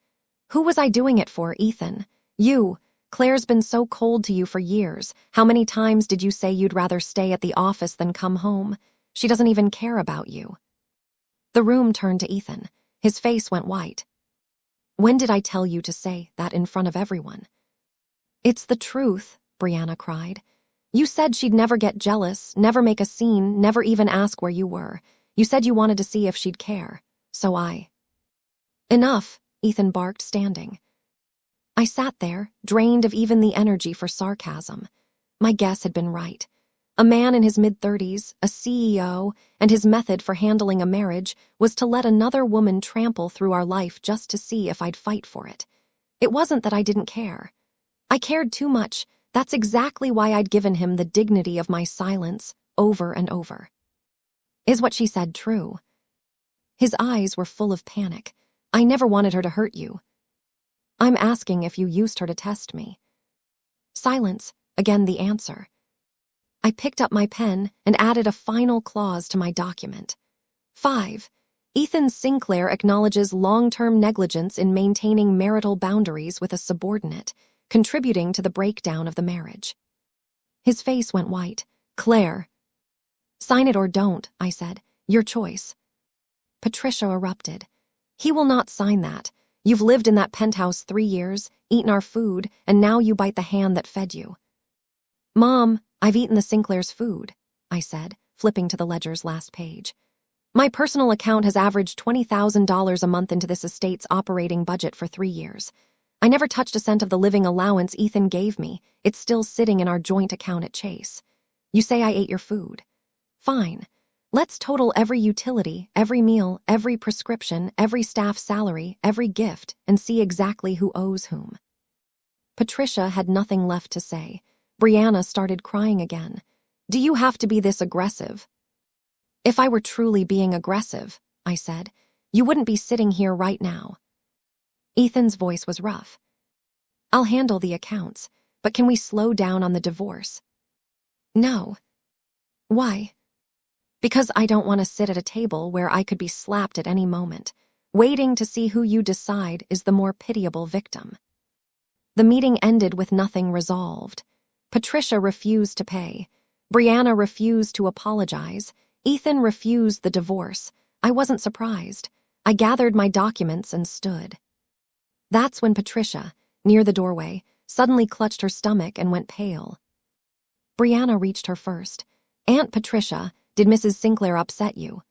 Who was I doing it for, Ethan? You. Claire's been so cold to you for years. How many times did you say you'd rather stay at the office than come home? She doesn't even care about you. The room turned to Ethan. His face went white. When did I tell you to say that in front of everyone? It's the truth, Brianna cried. You said she'd never get jealous, never make a scene, never even ask where you were. You said you wanted to see if she'd care. So I. Enough, Ethan barked, standing. I sat there, drained of even the energy for sarcasm. My guess had been right. A man in his mid-30s, a CEO, and his method for handling a marriage was to let another woman trample through our life just to see if I'd fight for it. It wasn't that I didn't care. I cared too much. That's exactly why I'd given him the dignity of my silence over and over. Is what she said true? His eyes were full of panic. I never wanted her to hurt you. I'm asking if you used her to test me. Silence, again the answer. I picked up my pen and added a final clause to my document. 5. Ethan Sinclair acknowledges long-term negligence in maintaining marital boundaries with a subordinate, contributing to the breakdown of the marriage. His face went white. Claire. Sign it or don't, I said. Your choice. Patricia erupted. He will not sign that. You've lived in that penthouse 3 years, eaten our food, and now you bite the hand that fed you. Mom, I've eaten the Sinclair's food, I said, flipping to the ledger's last page. My personal account has averaged $20,000 a month into this estate's operating budget for 3 years. I never touched a cent of the living allowance Ethan gave me. It's still sitting in our joint account at Chase. You say I ate your food. Fine. Let's total every utility, every meal, every prescription, every staff salary, every gift, and see exactly who owes whom. Patricia had nothing left to say. Brianna started crying again. Do you have to be this aggressive? If I were truly being aggressive, I said, you wouldn't be sitting here right now. Ethan's voice was rough. I'll handle the accounts, but can we slow down on the divorce? No. Why? Because I don't want to sit at a table where I could be slapped at any moment. Waiting to see who you decide is the more pitiable victim. The meeting ended with nothing resolved. Patricia refused to pay. Brianna refused to apologize. Ethan refused the divorce. I wasn't surprised. I gathered my documents and stood. That's when Patricia, near the doorway, suddenly clutched her stomach and went pale. Brianna reached her first. Aunt Patricia, did Mrs. Sinclair upset you?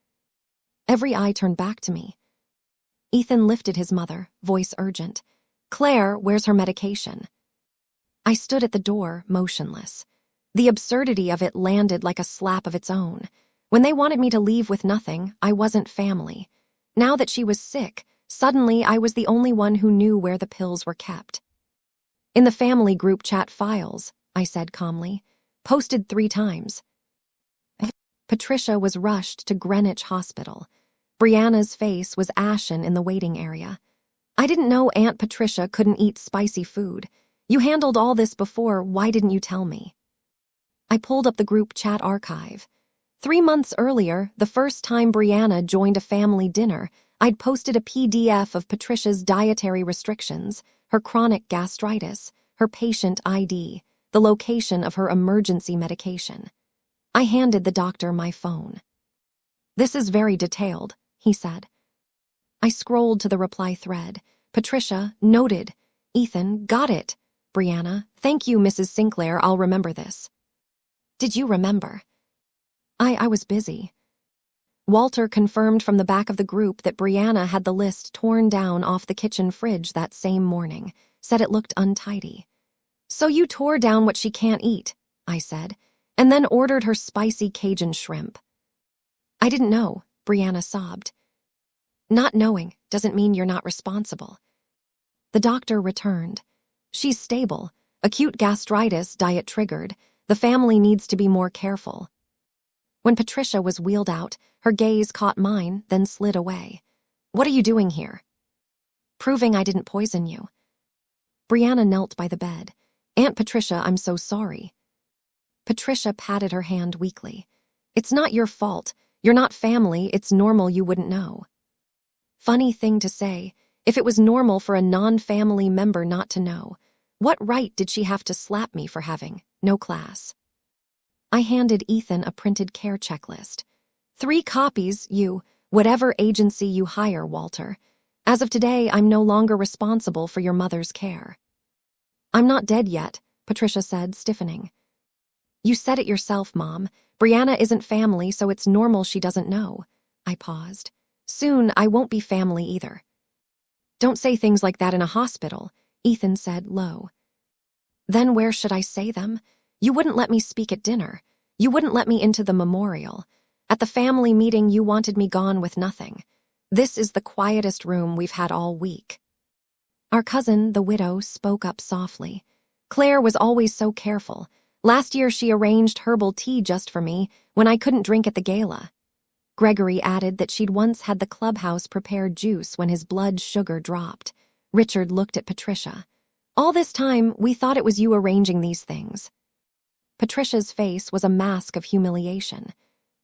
Every eye turned back to me. Ethan lifted his mother, voice urgent. Claire, where's her medication? I stood at the door, motionless. The absurdity of it landed like a slap of its own. When they wanted me to leave with nothing, I wasn't family. Now that she was sick, suddenly I was the only one who knew where the pills were kept. In the family group chat files, I said calmly. Posted 3 times. Patricia was rushed to Greenwich Hospital. Brianna's face was ashen in the waiting area. I didn't know Aunt Patricia couldn't eat spicy food. You handled all this before, why didn't you tell me? I pulled up the group chat archive. 3 months earlier, the first time Brianna joined a family dinner, I'd posted a PDF of Patricia's dietary restrictions, her chronic gastritis, her patient ID, the location of her emergency medication. I handed the doctor my phone. This is very detailed, he said. I scrolled to the reply thread. Patricia, noted. Ethan, got it. Brianna, thank you, Mrs. Sinclair, I'll remember this. Did you remember? I was busy. Walter confirmed from the back of the group that Brianna had the list torn down off the kitchen fridge that same morning, said it looked untidy. So you tore down what she can't eat, I said, and then ordered her spicy Cajun shrimp. I didn't know, Brianna sobbed. Not knowing doesn't mean you're not responsible. The doctor returned. She's stable, acute gastritis, diet triggered. The family needs to be more careful. When Patricia was wheeled out, her gaze caught mine, then slid away. What are you doing here? Proving I didn't poison you. Brianna knelt by the bed. Aunt Patricia, I'm so sorry. Patricia patted her hand weakly. It's not your fault. You're not family. It's normal you wouldn't know. Funny thing to say. If it was normal for a non-family member not to know, what right did she have to slap me for having no class? I handed Ethan a printed care checklist. 3 copies, whatever agency you hire, Walter. As of today, I'm no longer responsible for your mother's care. I'm not dead yet, Patricia said, stiffening. You said it yourself, Mom. Brianna isn't family, so it's normal she doesn't know. I paused. Soon, I won't be family either. Don't say things like that in a hospital, Ethan said low. Then where should I say them? You wouldn't let me speak at dinner. You wouldn't let me into the memorial. At the family meeting, you wanted me gone with nothing. This is the quietest room we've had all week. Our cousin, the widow, spoke up softly. Claire was always so careful. Last year she arranged herbal tea just for me when I couldn't drink at the gala. Gregory added that she'd once had the clubhouse prepare juice when his blood sugar dropped. Richard looked at Patricia. All this time, we thought it was you arranging these things. Patricia's face was a mask of humiliation.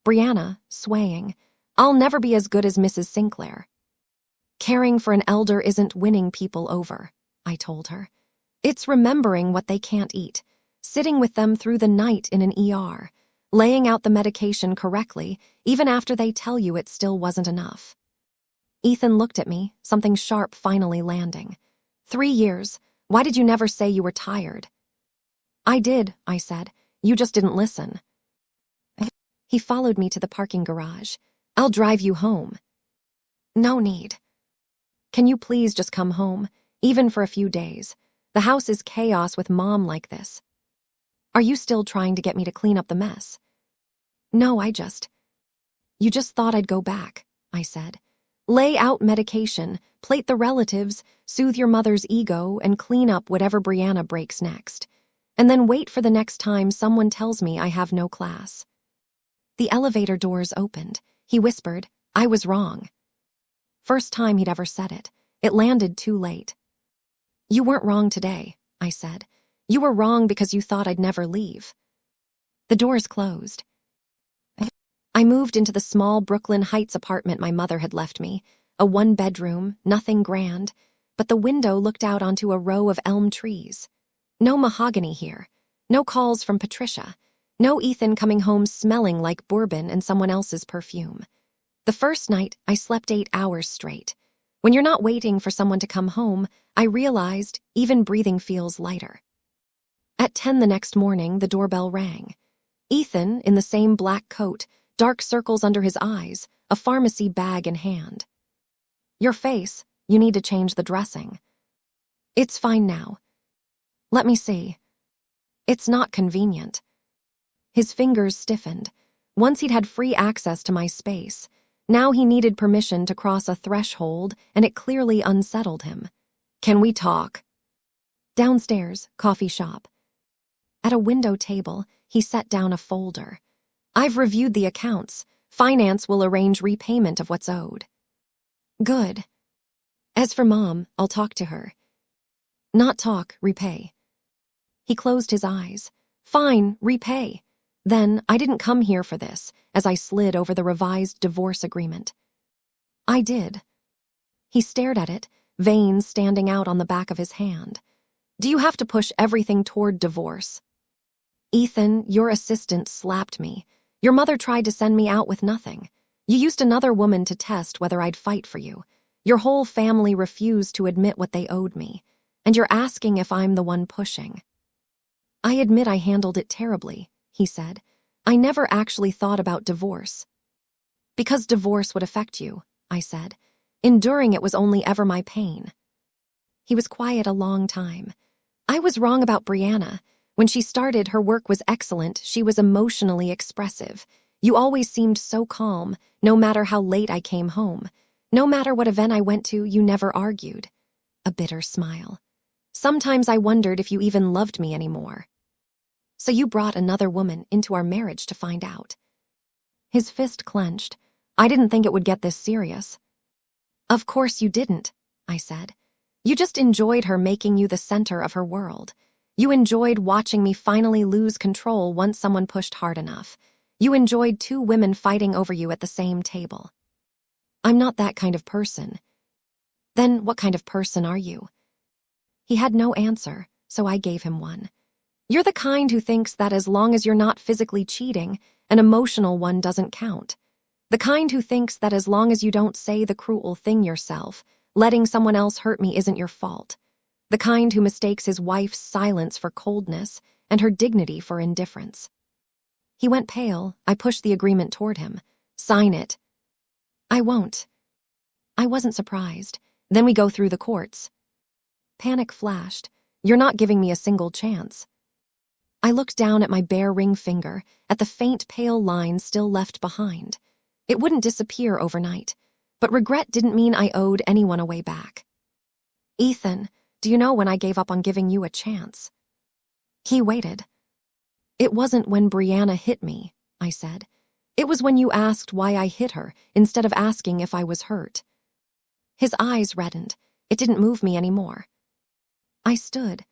Brianna, swaying, I'll never be as good as Mrs. Sinclair. Caring for an elder isn't winning people over, I told her. It's remembering what they can't eat, sitting with them through the night in an ER, laying out the medication correctly, even after they tell you it still wasn't enough. Ethan looked at me, something sharp finally landing. 3 years. Why did you never say you were tired? I did, I said. You just didn't listen. He followed me to the parking garage. I'll drive you home. No need. Can you please just come home, even for a few days? The house is chaos with Mom like this. Are you still trying to get me to clean up the mess? No, You just thought I'd go back, I said. Lay out medication, plate the relatives, soothe your mother's ego, and clean up whatever Brianna breaks next. And then wait for the next time someone tells me I have no class. The elevator doors opened. He whispered, I was wrong. First time he'd ever said it. It landed too late. You weren't wrong today, I said. You were wrong because you thought I'd never leave. The doors closed. I moved into the small Brooklyn Heights apartment my mother had left me, a 1-bedroom, nothing grand, but the window looked out onto a row of elm trees. No mahogany here, no calls from Patricia, no Ethan coming home smelling like bourbon and someone else's perfume. The first night, I slept 8 hours straight. When you're not waiting for someone to come home, I realized even breathing feels lighter. At 10 the next morning, the doorbell rang. Ethan, in the same black coat, dark circles under his eyes, a pharmacy bag in hand. Your face, you need to change the dressing. It's fine now. Let me see. It's not convenient. His fingers stiffened. Once he'd had free access to my space. Now he needed permission to cross a threshold, and it clearly unsettled him. Can we talk? Downstairs, coffee shop. At a window table, he set down a folder. I've reviewed the accounts. Finance will arrange repayment of what's owed. Good. As for Mom, I'll talk to her. Not talk, repay. He closed his eyes. Fine, repay. Then, I didn't come here for this, as I slid over the revised divorce agreement. I did. He stared at it, veins standing out on the back of his hand. Do you have to push everything toward divorce? Ethan, your assistant slapped me. Your mother tried to send me out with nothing. You used another woman to test whether I'd fight for you. Your whole family refused to admit what they owed me. And you're asking if I'm the one pushing. I admit I handled it terribly, he said. I never actually thought about divorce. Because divorce would affect you, I said. Enduring it was only ever my pain. He was quiet a long time. I was wrong about Brianna. When she started, her work was excellent. She was emotionally expressive. You always seemed so calm, no matter how late I came home. No matter what event I went to, you never argued. A bitter smile. Sometimes I wondered if you even loved me anymore. So you brought another woman into our marriage to find out. His fist clenched. I didn't think it would get this serious. Of course you didn't, I said. You just enjoyed her making you the center of her world. You enjoyed watching me finally lose control once someone pushed hard enough. You enjoyed two women fighting over you at the same table. I'm not that kind of person. Then what kind of person are you? He had no answer, so I gave him one. You're the kind who thinks that as long as you're not physically cheating, an emotional one doesn't count. The kind who thinks that as long as you don't say the cruel thing yourself, letting someone else hurt me isn't your fault. The kind who mistakes his wife's silence for coldness and her dignity for indifference. He went pale. I pushed the agreement toward him. Sign it. I won't. I wasn't surprised. Then we go through the courts. Panic flashed. You're not giving me a single chance. I looked down at my bare ring finger, at the faint pale line still left behind. It wouldn't disappear overnight, but regret didn't mean I owed anyone a way back. Ethan, do you know when I gave up on giving you a chance? He waited. It wasn't when Brianna hit me, I said. It was when you asked why I hit her instead of asking if I was hurt. His eyes reddened. It didn't move me anymore. I stood.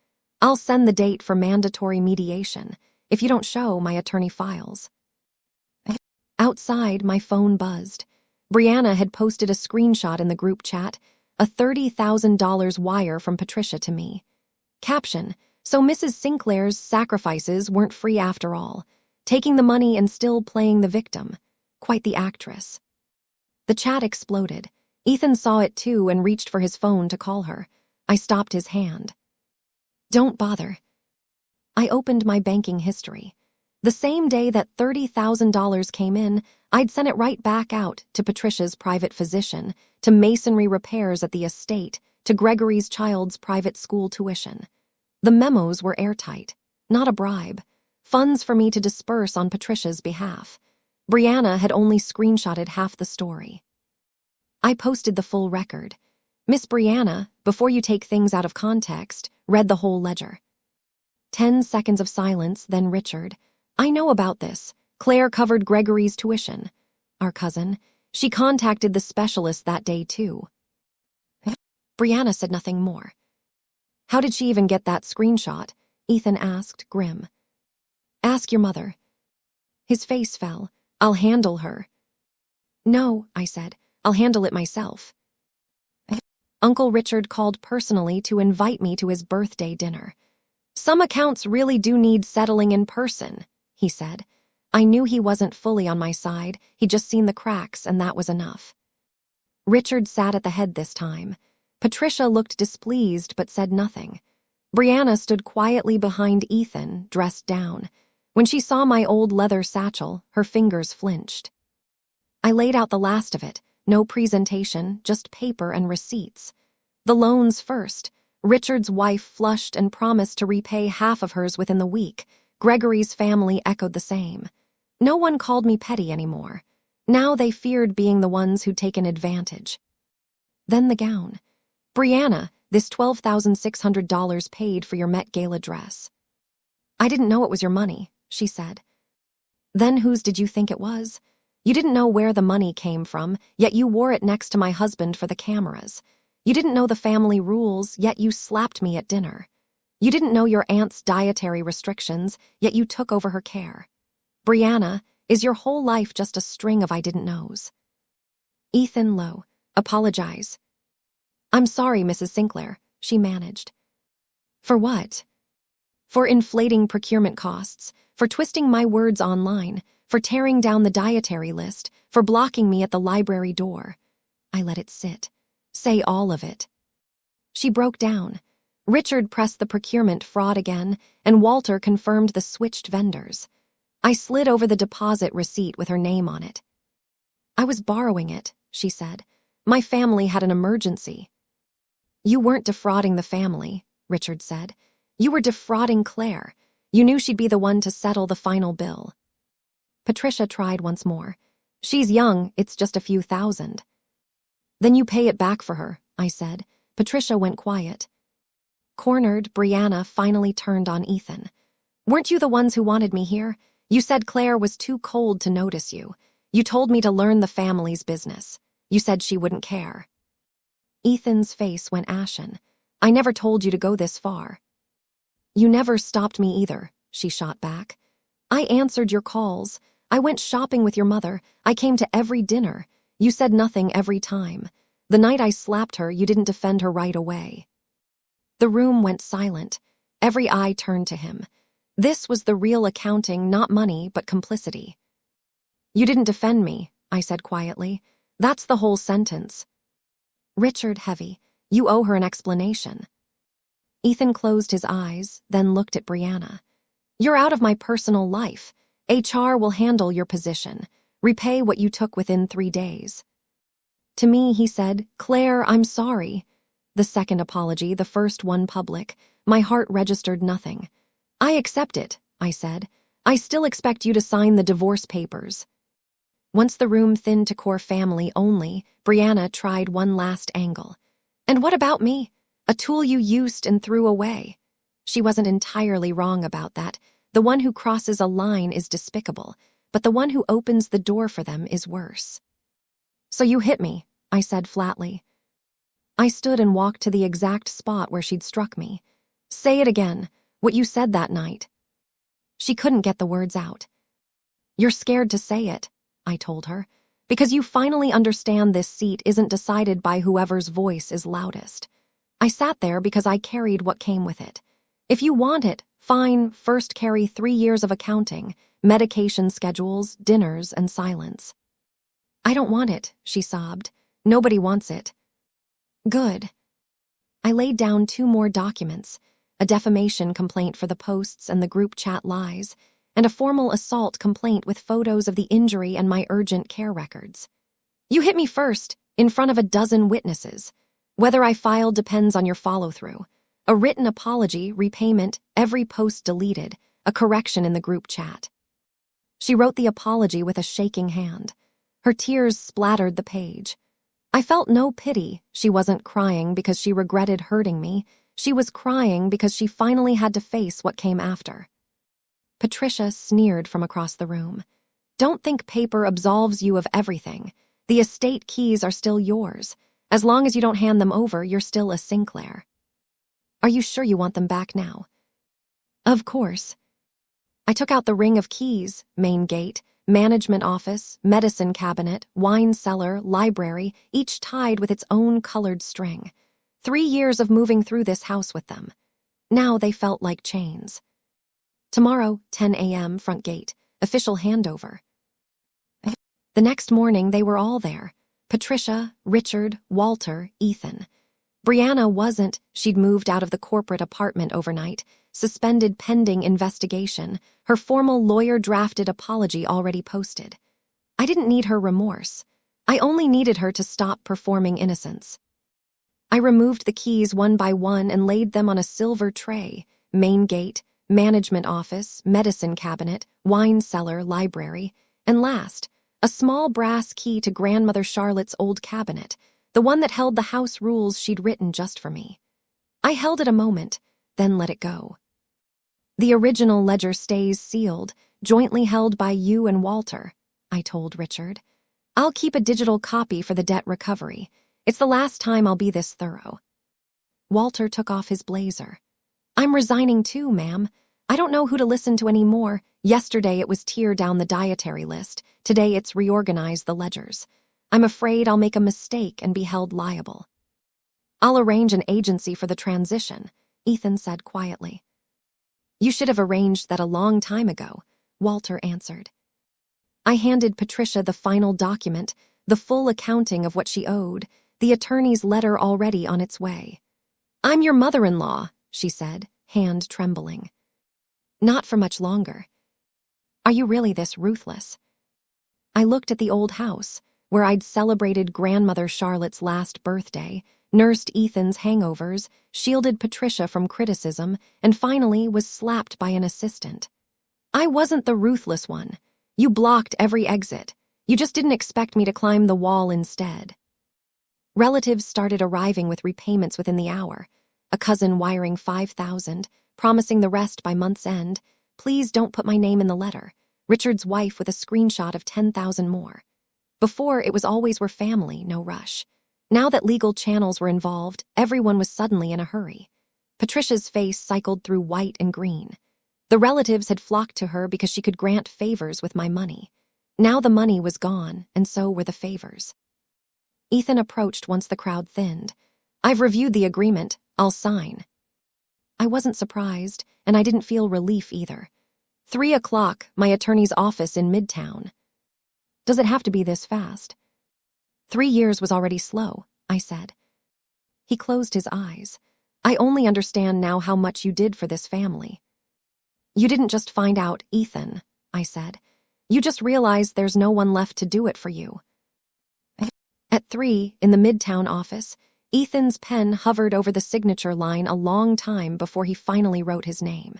I'll send the date for mandatory mediation if you don't show my attorney files. Outside, my phone buzzed. Brianna had posted a screenshot in the group chat, a $30,000 wire from Patricia to me. Caption, so Mrs. Sinclair's sacrifices weren't free after all, taking the money and still playing the victim. Quite the actress. The chat exploded. Ethan saw it too and reached for his phone to call her. I stopped his hand. Don't bother. I opened my banking history. The same day that $30,000 came in, I'd sent it right back out to Patricia's private physician, to masonry repairs at the estate, to Gregory's child's private school tuition. The memos were airtight, not a bribe. Funds for me to disperse on Patricia's behalf. Brianna had only screenshotted half the story. I posted the full record. Miss Brianna, before you take things out of context, read the whole ledger. 10 seconds of silence, then Richard. I know about this. Claire covered Gregory's tuition. Our cousin. She contacted the specialist that day, too. Brianna said nothing more. How did she even get that screenshot? Ethan asked, grim. Ask your mother. His face fell. I'll handle her. No, I said. I'll handle it myself. Uncle Richard called personally to invite me to his birthday dinner. Some accounts really do need settling in person, he said. I knew he wasn't fully on my side. He'd just seen the cracks, and that was enough. Richard sat at the head this time. Patricia looked displeased but said nothing. Brianna stood quietly behind Ethan, dressed down. When she saw my old leather satchel, her fingers flinched. I laid out the last of it. No presentation, just paper and receipts. The loans first. Richard's wife flushed and promised to repay half of hers within the week. Gregory's family echoed the same. No one called me petty anymore. Now they feared being the ones who'd taken advantage. Then the gown. Brianna, This $12,600 paid for your Met Gala dress." "I didn't know it was your money," she said. "Then whose did you think it was? You didn't know where the money came from, yet you wore it next to my husband for the cameras. You didn't know the family rules, yet you slapped me at dinner. You didn't know your aunt's dietary restrictions, yet you took over her care. Brianna, is your whole life just a string of I didn't knows?" "Ethan Lowe, apologize." "I'm sorry, Mrs. Sinclair," she managed. "For what?" "For inflating procurement costs, for twisting my words online, for tearing down the dietary list, for blocking me at the library door." I let it sit. "Say all of it." She broke down. Richard pressed the procurement fraud again, and Walter confirmed the switched vendors. I slid over the deposit receipt with her name on it. "I was borrowing it," she said. "My family had an emergency." "You weren't defrauding the family," Richard said. "You were defrauding Claire. You knew she'd be the one to settle the final bill." Patricia tried once more. "She's young, it's just a few thousand." "Then you pay it back for her," I said. Patricia went quiet. Cornered, Brianna finally turned on Ethan. "Weren't you the ones who wanted me here? You said Claire was too cold to notice you. You told me to learn the family's business. You said she wouldn't care." Ethan's face went ashen. "I never told you to go this far." "You never stopped me either," she shot back. "I answered your calls. I went shopping with your mother. I came to every dinner. You said nothing every time. The night I slapped her, you didn't defend her right away." The room went silent. Every eye turned to him. This was the real accounting, not money, but complicity. "You didn't defend me," I said quietly. "That's the whole sentence." Richard heavy. "You owe her an explanation." Ethan closed his eyes, then looked at Brianna. "You're out of my personal life. HR will handle your position. Repay what you took within 3 days. To me, he said, "Claire, I'm sorry." The second apology, the first one public. My heart registered nothing. "I accept it," I said. "I still expect you to sign the divorce papers." Once the room thinned to core family only, Brianna tried one last angle. "And what about me? A tool you used and threw away." She wasn't entirely wrong about that. The one who crosses a line is despicable, but the one who opens the door for them is worse. "So you hit me," I said flatly. I stood and walked to the exact spot where she'd struck me. "Say it again, what you said that night." She couldn't get the words out. "You're scared to say it," I told her, "because you finally understand this seat isn't decided by whoever's voice is loudest. I sat there because I carried what came with it. If you want it, fine, first carry 3 years of accounting, medication schedules, dinners, and silence." "I don't want it," she sobbed. "Nobody wants it." "Good." I laid down 2 more documents, a defamation complaint for the posts and the group chat lies, and a formal assault complaint with photos of the injury and my urgent care records. "You hit me first, in front of a dozen witnesses. Whether I filed depends on your follow-through. A written apology, repayment, every post deleted, a correction in the group chat." She wrote the apology with a shaking hand. Her tears splattered the page. I felt no pity. She wasn't crying because she regretted hurting me. She was crying because she finally had to face what came after. Patricia sneered from across the room. "Don't think paper absolves you of everything. The estate keys are still yours. As long as you don't hand them over, you're still a Sinclair." "Are you sure you want them back now?" "Of course." I took out the ring of keys, main gate, management office, medicine cabinet, wine cellar, library, each tied with its own colored string. 3 years of moving through this house with them. Now they felt like chains. "Tomorrow, 10 a.m., front gate, official handover." The next morning, they were all there. Patricia, Richard, Walter, Ethan. Brianna wasn't. She'd moved out of the corporate apartment overnight, suspended pending investigation, her formal lawyer-drafted apology already posted. I didn't need her remorse. I only needed her to stop performing innocence. I removed the keys one by one and laid them on a silver tray. Main gate, management office, medicine cabinet, wine cellar, library, and last, a small brass key to Grandmother Charlotte's old cabinet, the one that held the house rules she'd written just for me. I held it a moment, then let it go. The original ledger stays sealed, jointly held by you and Walter, I told Richard. I'll keep a digital copy for the debt recovery. It's the last time I'll be this thorough. Walter took off his blazer. I'm resigning too, ma'am. I don't know who to listen to anymore. Yesterday it was tear down the dietary list. Today it's reorganize the ledgers. I'm afraid I'll make a mistake and be held liable. I'll arrange an agency for the transition, Ethan said quietly. You should have arranged that a long time ago, Walter answered. I handed Patricia the final document, the full accounting of what she owed, the attorney's letter already on its way. I'm your mother-in-law, she said, hand trembling. Not for much longer. Are you really this ruthless? I looked at the old house, where I'd celebrated grandmother Charlotte's last birthday, nursed Ethan's hangovers, shielded Patricia from criticism, and finally was slapped by an assistant. I wasn't the ruthless one. You blocked every exit. You just didn't expect me to climb the wall instead. Relatives started arriving with repayments within the hour. A cousin wiring $5,000, promising the rest by month's end. Please don't put my name in the letter. Richard's wife with a screenshot of $10,000 more. Before, it was always we're family, no rush. Now that legal channels were involved, everyone was suddenly in a hurry. Patricia's face cycled through white and green. The relatives had flocked to her because she could grant favors with my money. Now the money was gone, and so were the favors. Ethan approached once the crowd thinned. I've reviewed the agreement. I'll sign. I wasn't surprised, and I didn't feel relief either. 3 o'clock, my attorney's office in Midtown. Does it have to be this fast? 3 years was already slow, I said. He closed his eyes. I only understand now how much you did for this family. You didn't just find out, Ethan, I said. You just realized there's no one left to do it for you. At 3, in the Midtown office, Ethan's pen hovered over the signature line a long time before he finally wrote his name.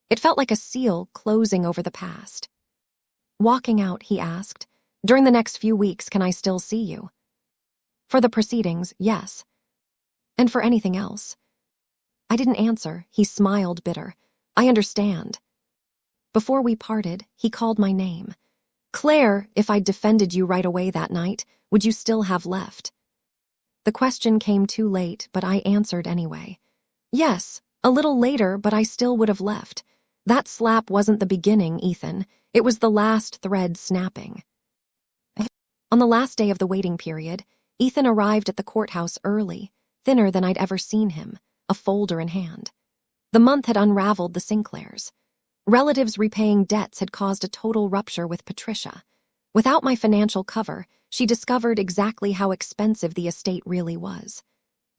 It felt like a seal closing over the past. Walking out, he asked, during the next few weeks, can I still see you? For the proceedings, yes. And for anything else? I didn't answer. He smiled bitter. I understand. Before we parted, he called my name. Claire, if I'd defended you right away that night, would you still have left? The question came too late, but I answered anyway. Yes, a little later, but I still would have left. That slap wasn't the beginning, Ethan. It was the last thread snapping. On the last day of the waiting period, Ethan arrived at the courthouse early, thinner than I'd ever seen him, a folder in hand. The month had unraveled the Sinclairs. Relatives repaying debts had caused a total rupture with Patricia. Without my financial cover, she discovered exactly how expensive the estate really was.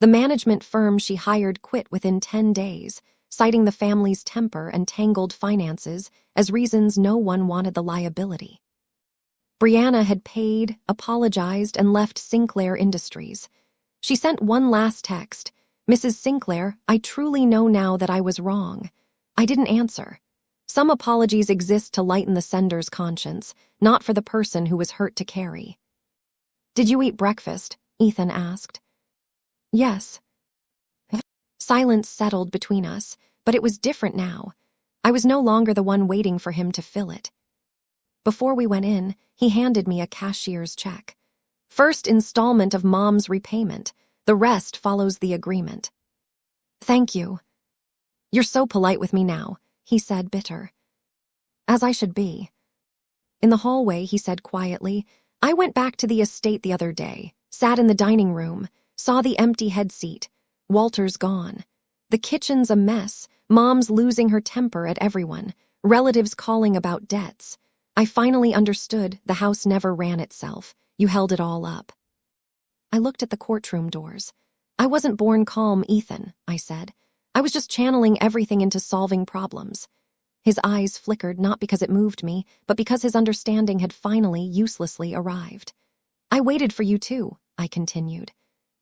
The management firm she hired quit within 10 days, citing the family's temper and tangled finances as reasons no one wanted the liability. Brianna had paid, apologized, and left Sinclair Industries. She sent one last text. Mrs. Sinclair, I truly know now that I was wrong. I didn't answer. Some apologies exist to lighten the sender's conscience, not for the person who was hurt to carry. Did you eat breakfast? Ethan asked. Yes. Silence settled between us, but it was different now. I was no longer the one waiting for him to fill it. Before we went in, he handed me a cashier's check. First installment of Mom's repayment. The rest follows the agreement. Thank you. You're so polite with me now, he said, bitter. As I should be. In the hallway, he said quietly, I went back to the estate the other day, sat in the dining room, saw the empty head seat. Walter's gone. The kitchen's a mess, Mom's losing her temper at everyone, relatives calling about debts. I finally understood the house never ran itself. You held it all up. I looked at the courtroom doors. I wasn't born calm, Ethan, I said. I was just channeling everything into solving problems. His eyes flickered not because it moved me, but because his understanding had finally, uselessly arrived. I waited for you too, I continued.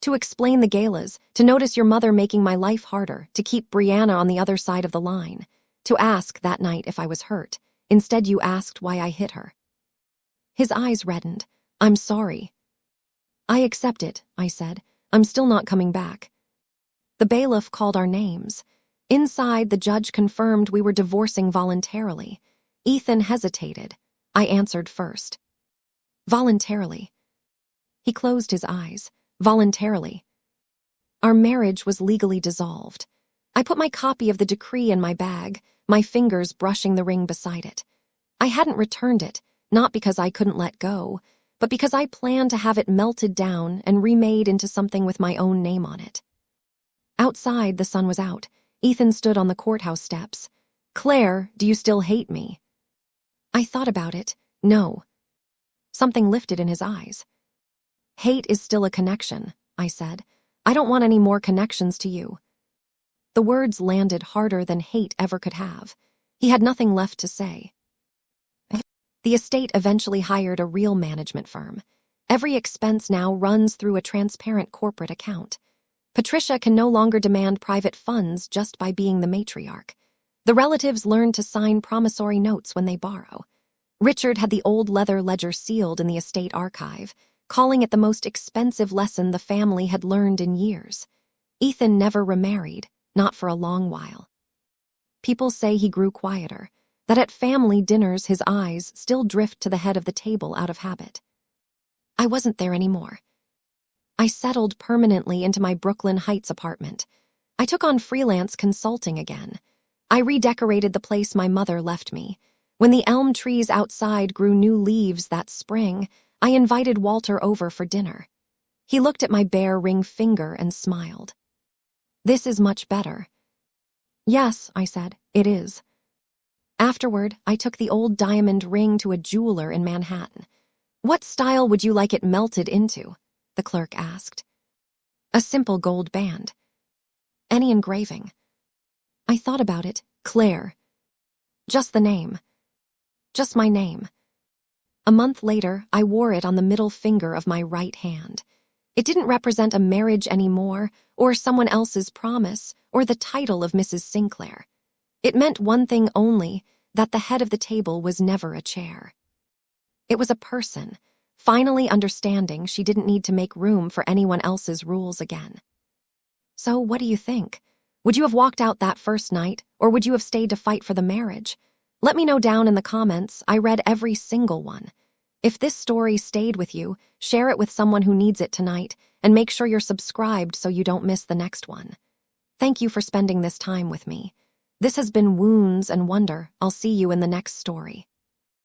To explain the galas, to notice your mother making my life harder, to keep Brianna on the other side of the line, to ask that night if I was hurt. Instead, you asked why I hit her. His eyes reddened. I'm sorry. I accept it, I said. I'm still not coming back. The bailiff called our names. Inside, the judge confirmed we were divorcing voluntarily. Ethan hesitated. I answered first. Voluntarily. He closed his eyes. Voluntarily. Our marriage was legally dissolved. I put my copy of the decree in my bag, my fingers brushing the ring beside it. I hadn't returned it, not because I couldn't let go, but because I planned to have it melted down and remade into something with my own name on it. Outside, the sun was out. Ethan stood on the courthouse steps. "Claire, do you still hate me?" I thought about it. No. Something lifted in his eyes. "Hate is still a connection," I said. "I don't want any more connections to you." The words landed harder than hate ever could have. He had nothing left to say. The estate eventually hired a real management firm. Every expense now runs through a transparent corporate account. Patricia can no longer demand private funds just by being the matriarch. The relatives learn to sign promissory notes when they borrow. Richard had the old leather ledger sealed in the estate archive, calling it the most expensive lesson the family had learned in years. Ethan never remarried, not for a long while. People say he grew quieter, that at family dinners his eyes still drift to the head of the table out of habit. I wasn't there anymore. I settled permanently into my Brooklyn Heights apartment. I took on freelance consulting again. I redecorated the place my mother left me. When the elm trees outside grew new leaves that spring, I invited Walter over for dinner. He looked at my bare ring finger and smiled. "This is much better." "Yes," I said, "it is." Afterward, I took the old diamond ring to a jeweler in Manhattan. "What style would you like it melted into?" the clerk asked. "A simple gold band." "Any engraving?" I thought about it. "Claire." "Just the name." "Just my name." A month later, I wore it on the middle finger of my right hand. It didn't represent a marriage anymore, or someone else's promise, or the title of Mrs. Sinclair. It meant one thing only, that the head of the table was never a chair. It was a person, finally understanding she didn't need to make room for anyone else's rules again. So what do you think? Would you have walked out that first night, or would you have stayed to fight for the marriage? Let me know down in the comments. I read every single one. If this story stayed with you, share it with someone who needs it tonight, and make sure you're subscribed so you don't miss the next one. Thank you for spending this time with me. This has been Wounds and Wonder. I'll see you in the next story.